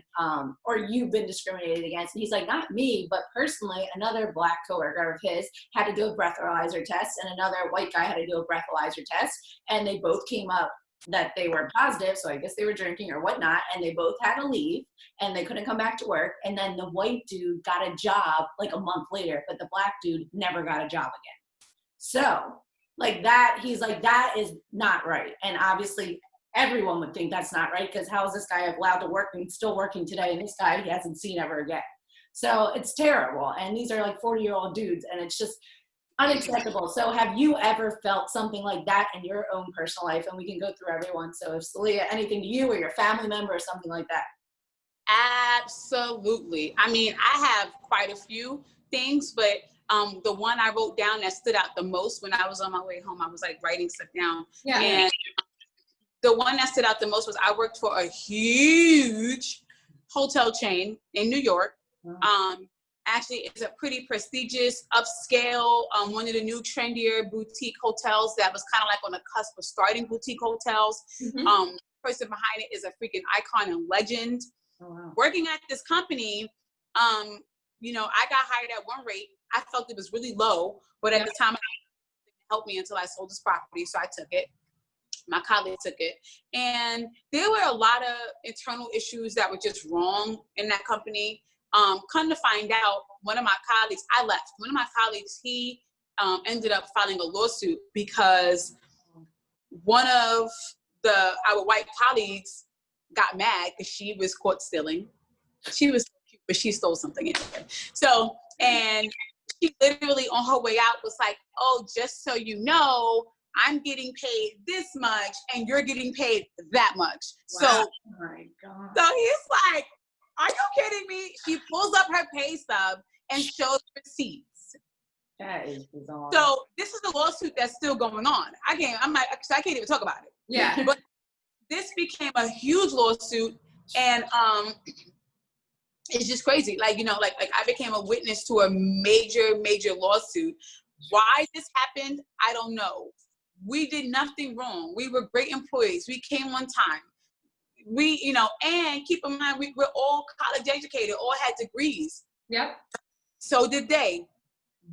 E: or you've been discriminated against? And he's like, not me, but personally, another Black coworker of his had to do a breathalyzer test, and another white guy had to do a breathalyzer test, and they both came up that they were positive, so I guess they were drinking or whatnot, and they both had to leave, and they couldn't come back to work, and then the white dude got a job, like, a month later, but the Black dude never got a job again. So, like that, he's like, that is not right. And obviously everyone would think that's not right, because how is this guy allowed to work and still working today, and this guy he hasn't seen ever again? So it's terrible. And these are like 40-year-old dudes, and it's just unacceptable. So have you ever felt something like that in your own personal life? And we can go through everyone. So if Celia, anything to you or your family member or something like that.
D: Absolutely. I mean, I have quite a few things, but the one I wrote down that stood out the most when I was on my way home, I was like writing stuff down.
A: Yeah.
D: And the one that stood out the most was I worked for a huge hotel chain in New York. Actually, it's a pretty prestigious, upscale, one of the new trendier boutique hotels that was kind of like on the cusp of starting boutique hotels. The person behind it is a freaking icon and legend.
E: Oh, wow.
D: Working at this company, you know, I got hired at one rate. I felt it was really low, but at the time, it didn't help me until I sold this property, so I took it. My colleague took it. And there were a lot of internal issues that were just wrong in that company. Come to find out, one of my colleagues, I left. One of my colleagues, he ended up filing a lawsuit because one of our white colleagues got mad because she was caught stealing. She was so cute, but she stole something anyway. So, and she literally on her way out was like, oh, just so you know, I'm getting paid this much and you're getting paid that much. Wow. So,
E: oh my God.
D: So he's like, are you kidding me? She pulls up her pay stub and shows receipts.
E: That is bizarre.
D: So this is a lawsuit that's still going on. I can't even talk about it.
A: Yeah.
D: But this became a huge lawsuit, and it's just crazy. Like, you know, like I became a witness to a major lawsuit. Why this happened, I don't know. We did nothing wrong. We were great employees. We came on time. We, you know, and keep in mind, we're all college educated, all had degrees.
A: Yep.
D: So did they.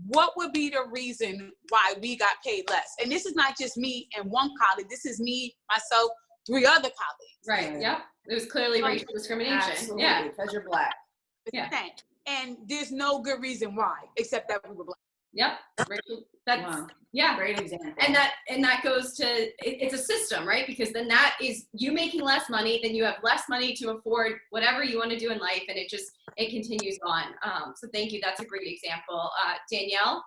D: What would be the reason why we got paid less? And this is not just me and one colleague. This is me, myself, 3 other colleagues.
A: Right. Yep. It was clearly racial discrimination.
E: Absolutely,
A: Yeah.
E: because you're Black.
A: Yeah.
D: And there's no good reason why, except that we were Black.
A: Yep. That's,
E: Wow.
A: yeah.
E: Great example.
A: And that goes to, it's a system, right? Because then that is you making less money, then you have less money to afford whatever you want to do in life, and it continues on. So thank you. That's a great example. Danielle?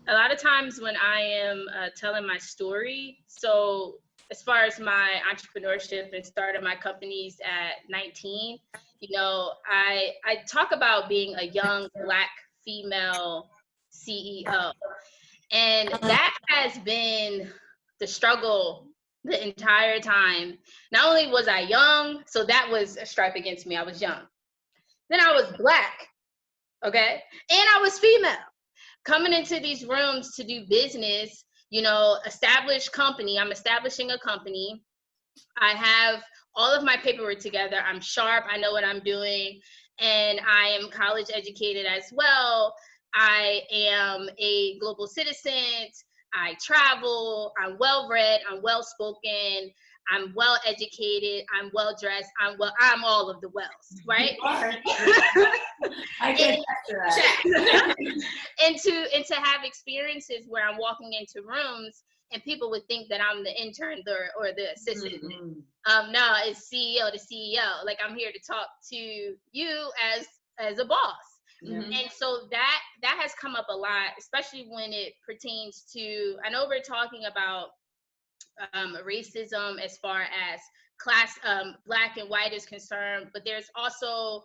B: A lot of times when I am telling my story, so as far as my entrepreneurship and starting my companies at 19, you know, I talk about being a young Black female CEO. And that has been the struggle the entire time. Not only was I young, so that was a stripe against me. I was young. Then I was Black, okay? And I was female. Coming into these rooms to do business, you know, established company. I'm establishing a company. I have all of my paperwork together. I'm sharp. I know what I'm doing. And I am college educated as well. I am a global citizen. I travel. I'm well-read. I'm well-spoken. I'm well-educated. I'm well-dressed. I'm all of the wells, right?
E: I can that.
B: and to have experiences where I'm walking into rooms and people would think that I'm the intern or the assistant. Mm-hmm. No, it's CEO to CEO. Like, I'm here to talk to you as a boss. Mm-hmm. And so that has come up a lot, especially when it pertains to, I know we're talking about racism as far as class, Black and white is concerned, but there's also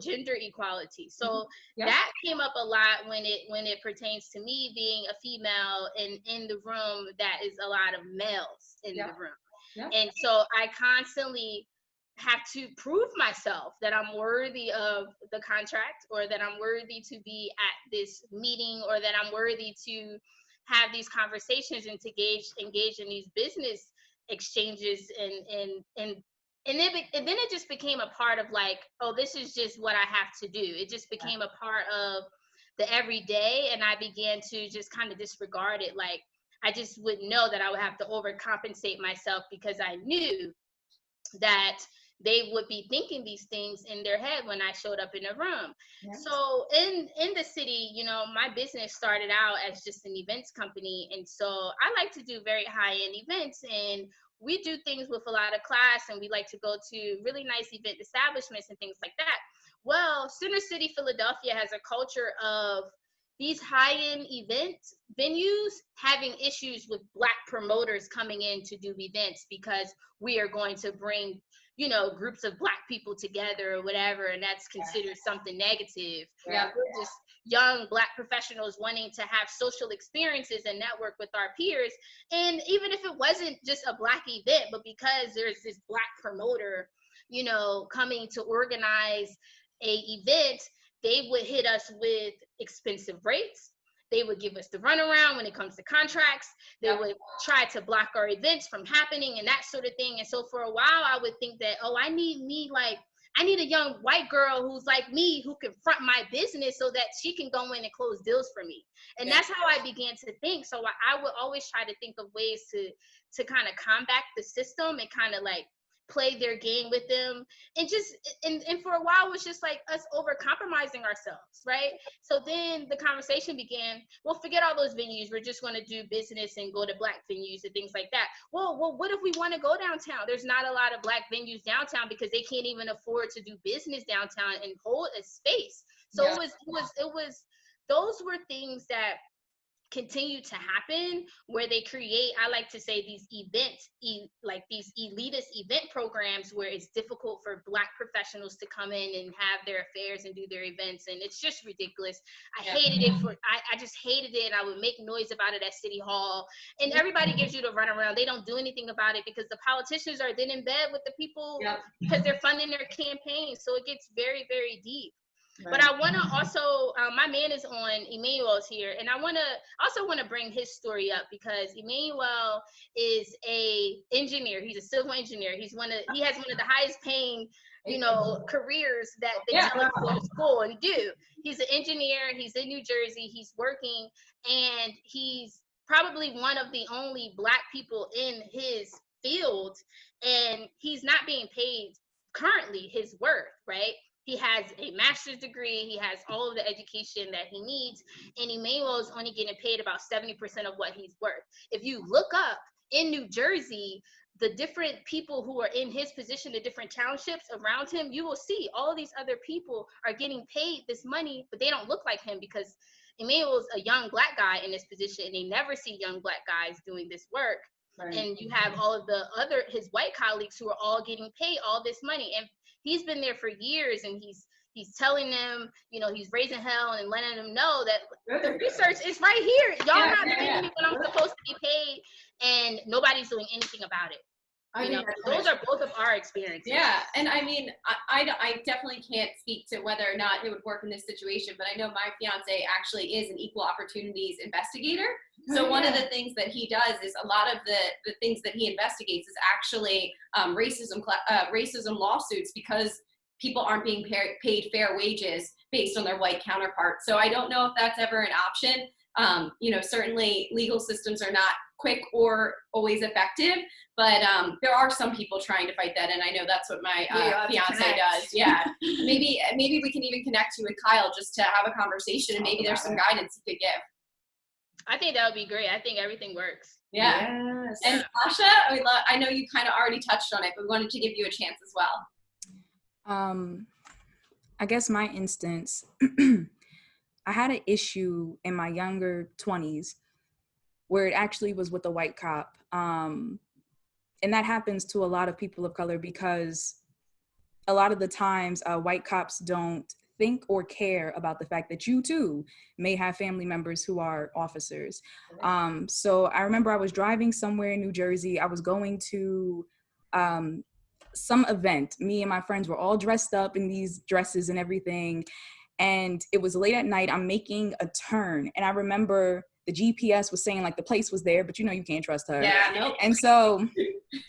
B: gender equality. So that came up a lot when it pertains to me being a female and in the room that is a lot of males in the room. And so I constantly have to prove myself that I'm worthy of the contract, or that I'm worthy to be at this meeting, or that I'm worthy to have these conversations and to engage in these business exchanges, and then it just became a part of, like, oh, this is just what I have to do. It just became a part of the everyday, and I began to just kind of disregard it. Like, I just would know that I would have to overcompensate myself because I knew that they would be thinking these things in their head when I showed up in a room. Yes. So in the city, you know, my business started out as just an events company. And so I like to do very high-end events, and we do things with a lot of class, and we like to go to really nice event establishments and things like that. Well, Center City, Philadelphia has a culture of these high-end event venues having issues with Black promoters coming in to do events because we are going to bring, you know, groups of Black people together or whatever, and that's considered something negative. Yeah. We're just young Black professionals wanting to have social experiences and network with our peers. And even if it wasn't just a Black event, but because there's this Black promoter, you know, coming to organize a event, they would hit us with expensive rates. They would give us the runaround when it comes to contracts. They would try to block our events from happening and that sort of thing. And so for a while, I would think that, oh, I need a young white girl who's like me, who can front my business so that she can go in and close deals for me. And that's how I began to think. So I would always try to think of ways to kind of combat the system and kind of like play their game with them, and just and for a while it was just like us over compromising ourselves, right? So then the conversation began, well, forget all those venues, we're just going to do business and go to Black venues and things like that. Well, what if we want to go downtown? There's not a lot of Black venues downtown because they can't even afford to do business downtown and hold a space. So it was those were things that continue to happen, where they create, I like to say, these events, like these elitist event programs where it's difficult for Black professionals to come in and have their affairs and do their events. And it's just ridiculous. I hated it I just hated it. And I would make noise about it at City Hall, and everybody gives you the runaround. They don't do anything about it because the politicians are then in bed with the people because they're funding their campaigns. So it gets very, very deep. Right. But I want to also, my man is on, Emmanuel's here, and I also want to bring his story up because Emmanuel is a engineer. He's a civil engineer. He has one of the highest paying, you know, careers that they tell us to go to school and do. He's an engineer. He's in New Jersey. He's working, and he's probably one of the only Black people in his field, and he's not being paid currently his worth, right? He has a master's degree, he has all of the education that he needs, and Emmanuel is only getting paid about 70% of what he's worth. If you look up in New Jersey, the different people who are in his position, the different townships around him, you will see all of these other people are getting paid this money, but they don't look like him because Emmanuel's a young Black guy in this position, and they never see young Black guys doing this work. Right. And you have all of his white colleagues who are all getting paid all this money. And he's been there for years, and he's telling them, he's raising hell and letting them know that the research is right here. Y'all not paying me when I'm supposed to be paid, and nobody's doing anything about it. Those are both of our experiences.
A: Yeah, and I mean, I definitely can't speak to whether or not it would work in this situation, but I know my fiance actually is an equal opportunities investigator. So one of the things that he does is a lot of the things that he investigates is actually racism lawsuits, because people aren't being paid fair wages based on their white counterparts. So I don't know if that's ever an option. Certainly legal systems are not quick or always effective, but there are some people trying to fight that, and I know that's what my fiance does. Yeah, maybe we can even connect you with Kyle just to have a conversation, and maybe there's some guidance he could give.
B: I think that would be great. I think everything works.
A: Yeah. Yes. And Asha, I know you kind of already touched on it, but we wanted to give you a chance as well.
C: I guess my instance, I had an issue in my younger 20s where it actually was with a white cop. And that happens to a lot of people of color, because a lot of the times white cops don't think or care about the fact that you too may have family members who are officers. So I remember I was driving somewhere in New Jersey. I was going to some event. Me and my friends were all dressed up in these dresses and everything. And it was late at night. I'm making a turn. And I remember the GPS was saying like the place was there, but you can't trust her.
A: Yeah, nope.
C: And so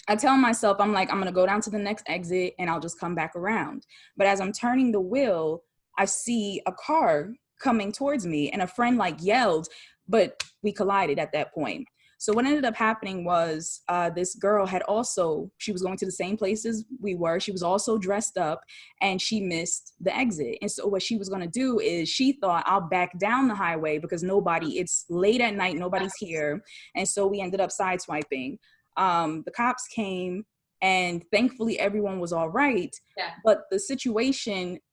C: I tell myself, I'm like, I'm going to go down to the next exit and I'll just come back around. But as I'm turning the wheel, I see a car coming towards me, and a friend like yelled, but we collided at that point. So what ended up happening was this girl she was going to the same places we were. She was also dressed up, and she missed the exit. And so what she was going to do is she thought, I'll back down the highway because it's late at night, nobody's here. And so we ended up sideswiping. The cops came, and thankfully everyone was all right. Yeah. But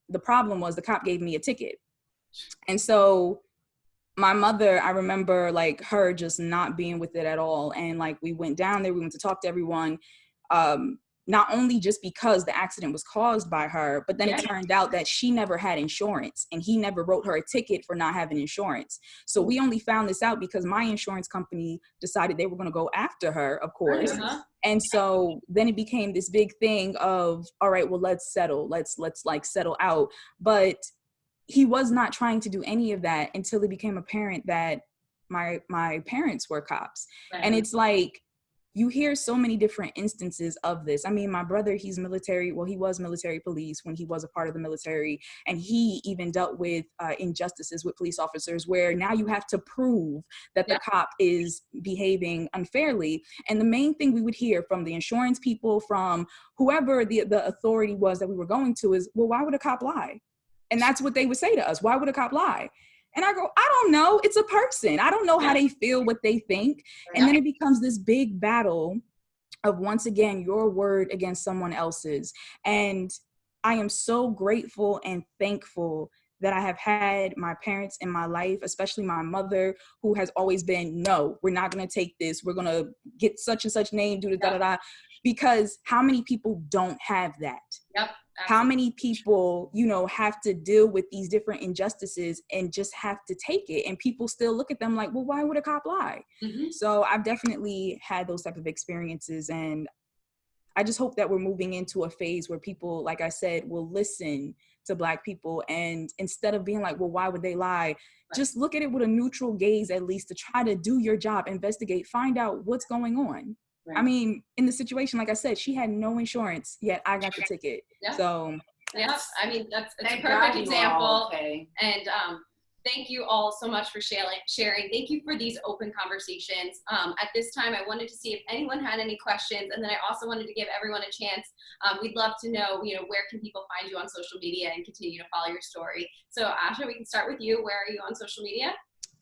C: the problem was the cop gave me a ticket. And so my mother, I remember like her just not being with it at all. And like we went down there, we went to talk to everyone, not only just because the accident was caused by her, but then it turned out that she never had insurance, and he never wrote her a ticket for not having insurance. So we only found this out because my insurance company decided they were going to go after her, of course. Uh-huh. And so then it became this big thing of, all right, well, let's settle. Let's like settle out. But he was not trying to do any of that until it became apparent that my parents were cops. Right. And it's like, you hear so many different instances of this. I mean, my brother, he's military. Well, he was military police when he was a part of the military. And he even dealt with injustices with police officers where now you have to prove that the cop is behaving unfairly. And the main thing we would hear from the insurance people, from whoever the authority was that we were going to is, well, why would a cop lie? And that's what they would say to us. Why would a cop lie? And I go, I don't know. It's a person. I don't know how they feel, what they think. And then it becomes this big battle of, once again, your word against someone else's. And I am so grateful and thankful that I have had my parents in my life, especially my mother, who has always been, no, we're not going to take this. We're going to get such and such name, do the da-da-da. Because how many people don't have that? Yep. How many people, have to deal with these different injustices and just have to take it, and people still look at them like, well, why would a cop lie? Mm-hmm. So I've definitely had those type of experiences, and I just hope that we're moving into a phase where people, like I said, will listen to Black people, and instead of being like, well, why would they lie? Just look at it with a neutral gaze, at least, to try to do your job, investigate, find out what's going on. Right. I mean, in the situation, like I said, she had no insurance, yet I got the ticket. Yeah. So
A: I mean, that's a perfect example. Okay. And Thank you all so much for sharing. Thank you for these open conversations. At this time, I wanted to see if anyone had any questions, and then I also wanted to give everyone a chance. We'd love to know, where can people find you on social media and continue to follow your story. So Asha, we can start with you. Where are you on social media?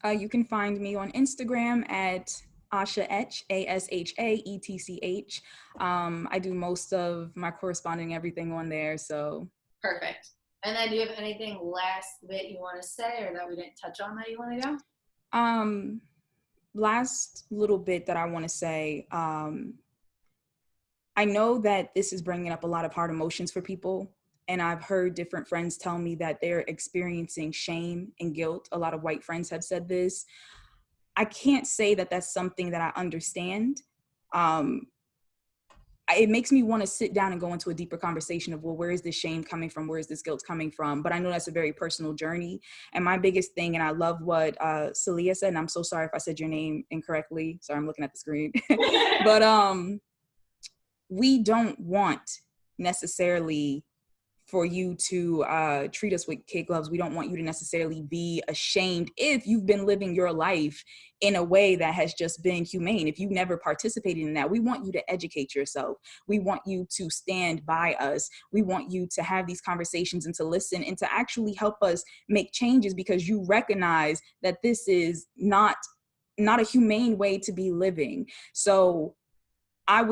C: You can find me on Instagram at Asha Etch, ASHAETCH. I do most of my corresponding everything on there, so.
A: Perfect.
E: And then do you have anything last bit you want to say or that we didn't touch on that you want to go?
C: Last little bit that I want to say, I know that this is bringing up a lot of hard emotions for people. And I've heard different friends tell me that they're experiencing shame and guilt. A lot of white friends have said this. I can't say that that's something that I understand. It makes me want to sit down and go into a deeper conversation of, well, where is this shame coming from? Where is this guilt coming from? But I know that's a very personal journey. And my biggest thing, and I love what Celia said, and I'm so sorry if I said your name incorrectly. Sorry, I'm looking at the screen. But we don't want necessarily for you to treat us with kid gloves. We don't want you to necessarily be ashamed if you've been living your life in a way that has just been humane. If you've never participated in that, we want you to educate yourself. We want you to stand by us. We want you to have these conversations and to listen and to actually help us make changes, because you recognize that this is not a humane way to be living. So I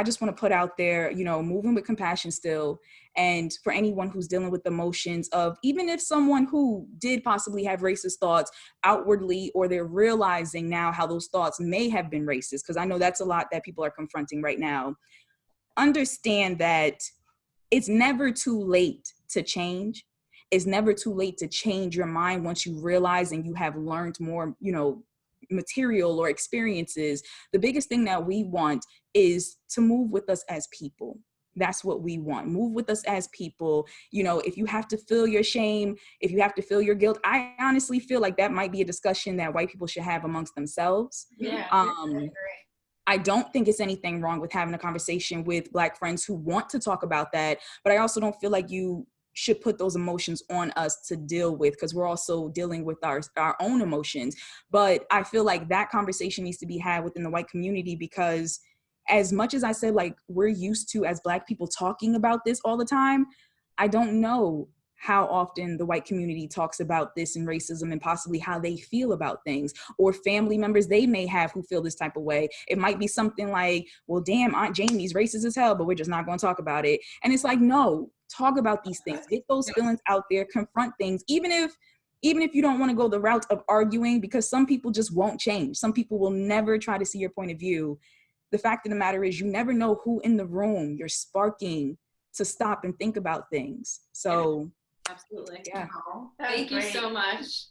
C: just want to put out there, moving with compassion still. And for anyone who's dealing with emotions of, even if someone who did possibly have racist thoughts outwardly, or they're realizing now how those thoughts may have been racist, because I know that's a lot that people are confronting right now, understand that it's never too late to change. It's never too late to change your mind once you realize and you have learned more, material or experiences. The biggest thing that we want is to move with us as people. That's what we want. Move with us as people. If you have to feel your shame, if you have to feel your guilt, I honestly feel like that might be a discussion that white people should have amongst themselves.
E: Yeah.
C: I don't think it's anything wrong with having a conversation with Black friends who want to talk about that, but I also don't feel like you should put those emotions on us to deal with, because we're also dealing with our own emotions. But I feel like that conversation needs to be had within the white community, because as much as I said, like, we're used to, as Black people, talking about this all the time, I don't know how often the white community talks about this and racism and possibly how they feel about things, or family members they may have who feel this type of way. It might be something like, well, damn, Aunt Jamie's racist as hell, but we're just not going to talk about it. And it's like, no, talk about these things, get those feelings out there, confront things, even if you don't want to go the route of arguing, because some people just won't change. Some people will never try to see your point of view. The fact of the matter is, you never know who in the room you're sparking to stop and think about things. So
A: absolutely.
C: Yeah.
A: Thank you so much.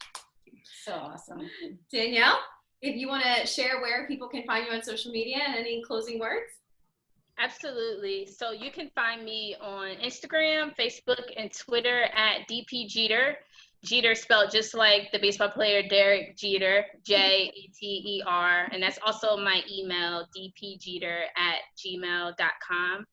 E: So awesome.
A: Danielle, if you want to share where people can find you on social media and any closing words.
B: Absolutely. So you can find me on Instagram, Facebook, and Twitter at DP Jeter. Jeter spelled just like the baseball player Derek Jeter, Jeter. And that's also my email, dpjeter@gmail.com.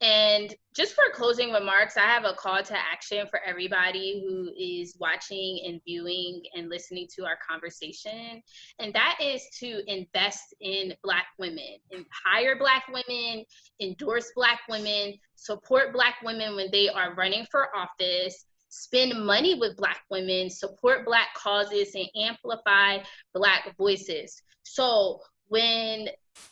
B: And just for closing remarks, I have a call to action for everybody who is watching and viewing and listening to our conversation. And that is to invest in Black women, and hire Black women, endorse Black women, support Black women when they are running for office, spend money with Black women, support Black causes, and amplify Black voices. So when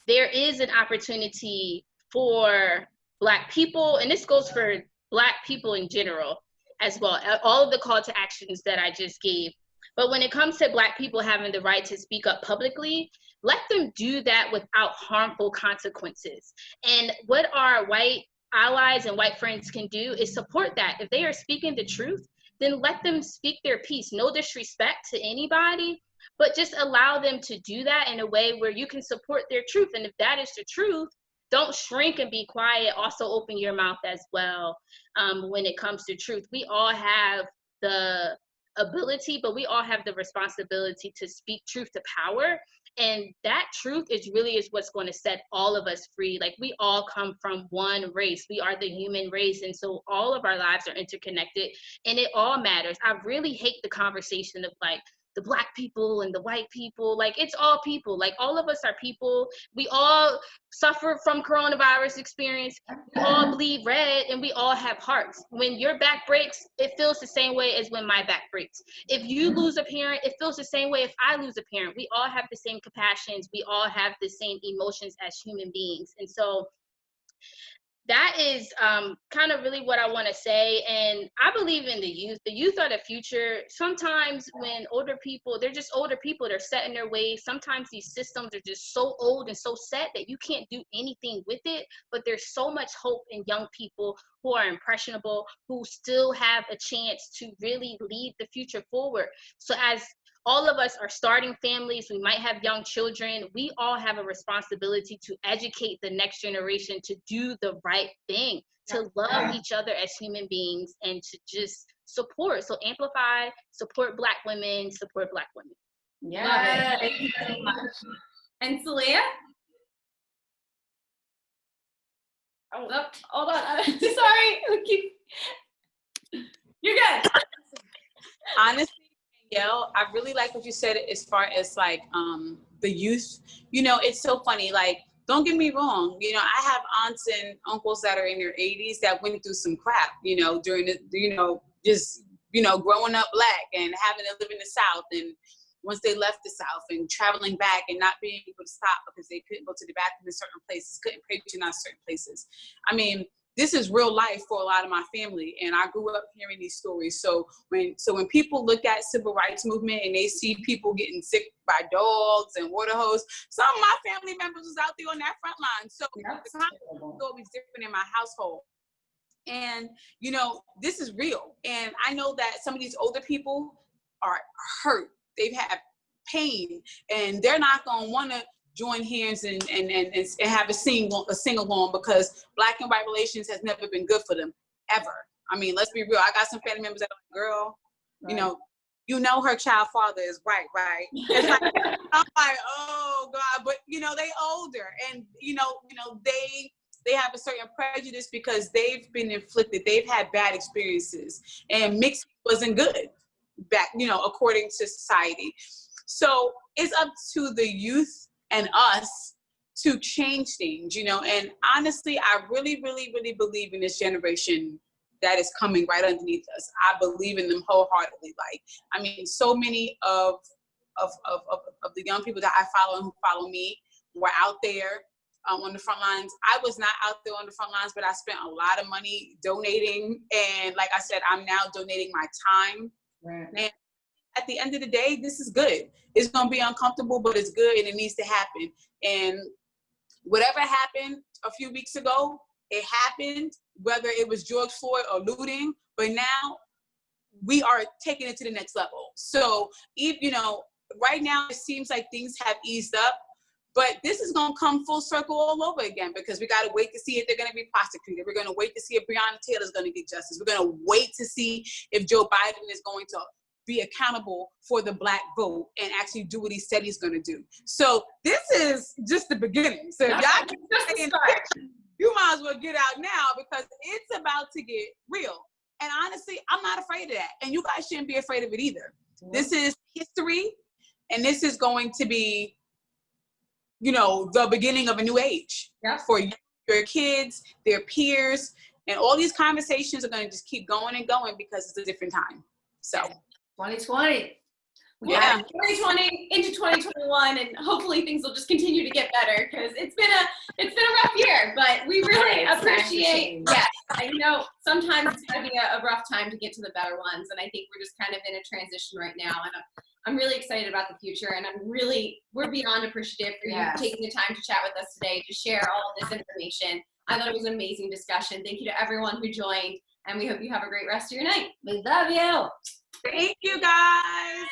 B: there is an opportunity for Black people, and this goes for Black people in general as well, all of the call to actions that I just gave. But when it comes to Black people having the right to speak up publicly, let them do that without harmful consequences. And what our white allies and white friends can do is support that. If they are speaking the truth, then let them speak their piece. No disrespect to anybody, but just allow them to do that in a way where you can support their truth. And if that is the truth, don't shrink and be quiet. Also open your mouth as well when it comes to truth. We all have the ability, but we all have the responsibility to speak truth to power. And that truth is what's going to set all of us free. Like, we all come from one race. We are the human race. And so all of our lives are interconnected, and it all matters. I really hate the conversation of like the Black people and the white people. Like, it's all people. Like, all of us are people. We all suffer from coronavirus experience. We all bleed red, and we all have hearts. When your back breaks, it feels the same way as when my back breaks. If you lose a parent, it feels the same way if I lose a parent. We all have the same compassions. We all have the same emotions as human beings. And so that is kind of really what I want to say. And I believe in the youth. The youth are the future. Sometimes when older people, they're just older people, they're set in their ways. Sometimes these systems are just so old and so set that you can't do anything with it. But there's so much hope in young people who are impressionable, who still have a chance to really lead the future forward. So as all of us are starting families, we might have young children, we all have a responsibility to educate the next generation to do the right thing, to love each other as human beings, and to just support. So amplify, support Black women, support Black women.
A: Yeah, thank you so much. And Celia? Oh, hold on. Sorry. You're good.
D: Honestly, Danielle, I really like what you said as far as like the youth. You know, it's so funny. Like, don't get me wrong. You know, I have aunts and uncles that are in their 80s that went through some crap, you know, during the, you know, just, you know, growing up Black and having to live in the South. And once they left the South and traveling back and not being able to stop because they couldn't go to the bathroom in certain places, couldn't patronize certain places. I mean, this is real life for a lot of my family, and I grew up hearing these stories. So when people look at civil rights movement and they see people getting sick by dogs and water hose, some of my family members was out there on that front line. So the conversation is always different in my household. And, you know, this is real. And I know that some of these older people are hurt. They've had pain, and they're not going to want to join hands and have a sing along, because Black and white relations has never been good for them, ever. I mean, let's be real. I got some family members that are like, girl, right. you know her child father is right? It's like, I'm like, oh God, but you know, they older, and you know, they have a certain prejudice because they've been inflicted, they've had bad experiences, and mixing wasn't good back, you know, according to society. So it's up to the youth and us to change things, you know. And honestly, I really, really, really believe in this generation that is coming right underneath us. I believe in them wholeheartedly. Like, I mean, so many of the young people that I follow and who follow me were out there on the front lines. I was not out there on the front lines, but I spent a lot of money donating. And like I said, I'm now donating my time. Right. And at the end of the day, this is good. It's going to be uncomfortable, but it's good, and it needs to happen. And whatever happened a few weeks ago, it happened, whether it was George Floyd or looting, but now we are taking it to the next level. So, you know, right now it seems like things have eased up, but this is going to come full circle all over again, because we got to wait to see if they're going to be prosecuted. We're going to wait to see if Breonna Taylor's going to get justice. We're going to wait to see if Joe Biden is going to be accountable for the Black vote and actually do what he said he's going to do. So this is just the beginning. So if y'all keep saying, you might as well get out now, because it's about to get real. And honestly, I'm not afraid of that. And you guys shouldn't be afraid of it either. Mm-hmm. This is history, and this is going to be, you know, the beginning of a new age for your kids, their peers, and all these conversations are going to just keep going and going, because it's a different time. So
E: 2020.
A: Yeah, 2020 into 2021, and hopefully things will just continue to get better, because it's been a rough year, but we really appreciate. Yeah, I know sometimes it's gonna be a rough time to get to the better ones, and I think we're just kind of in a transition right now, and I'm really excited about the future, and we're beyond appreciative for you taking the time to chat with us today, to share all of this information. I thought it was an amazing discussion. Thank you to everyone who joined, and we hope you have a great rest of your night.
E: We love you.
D: Thank you, guys.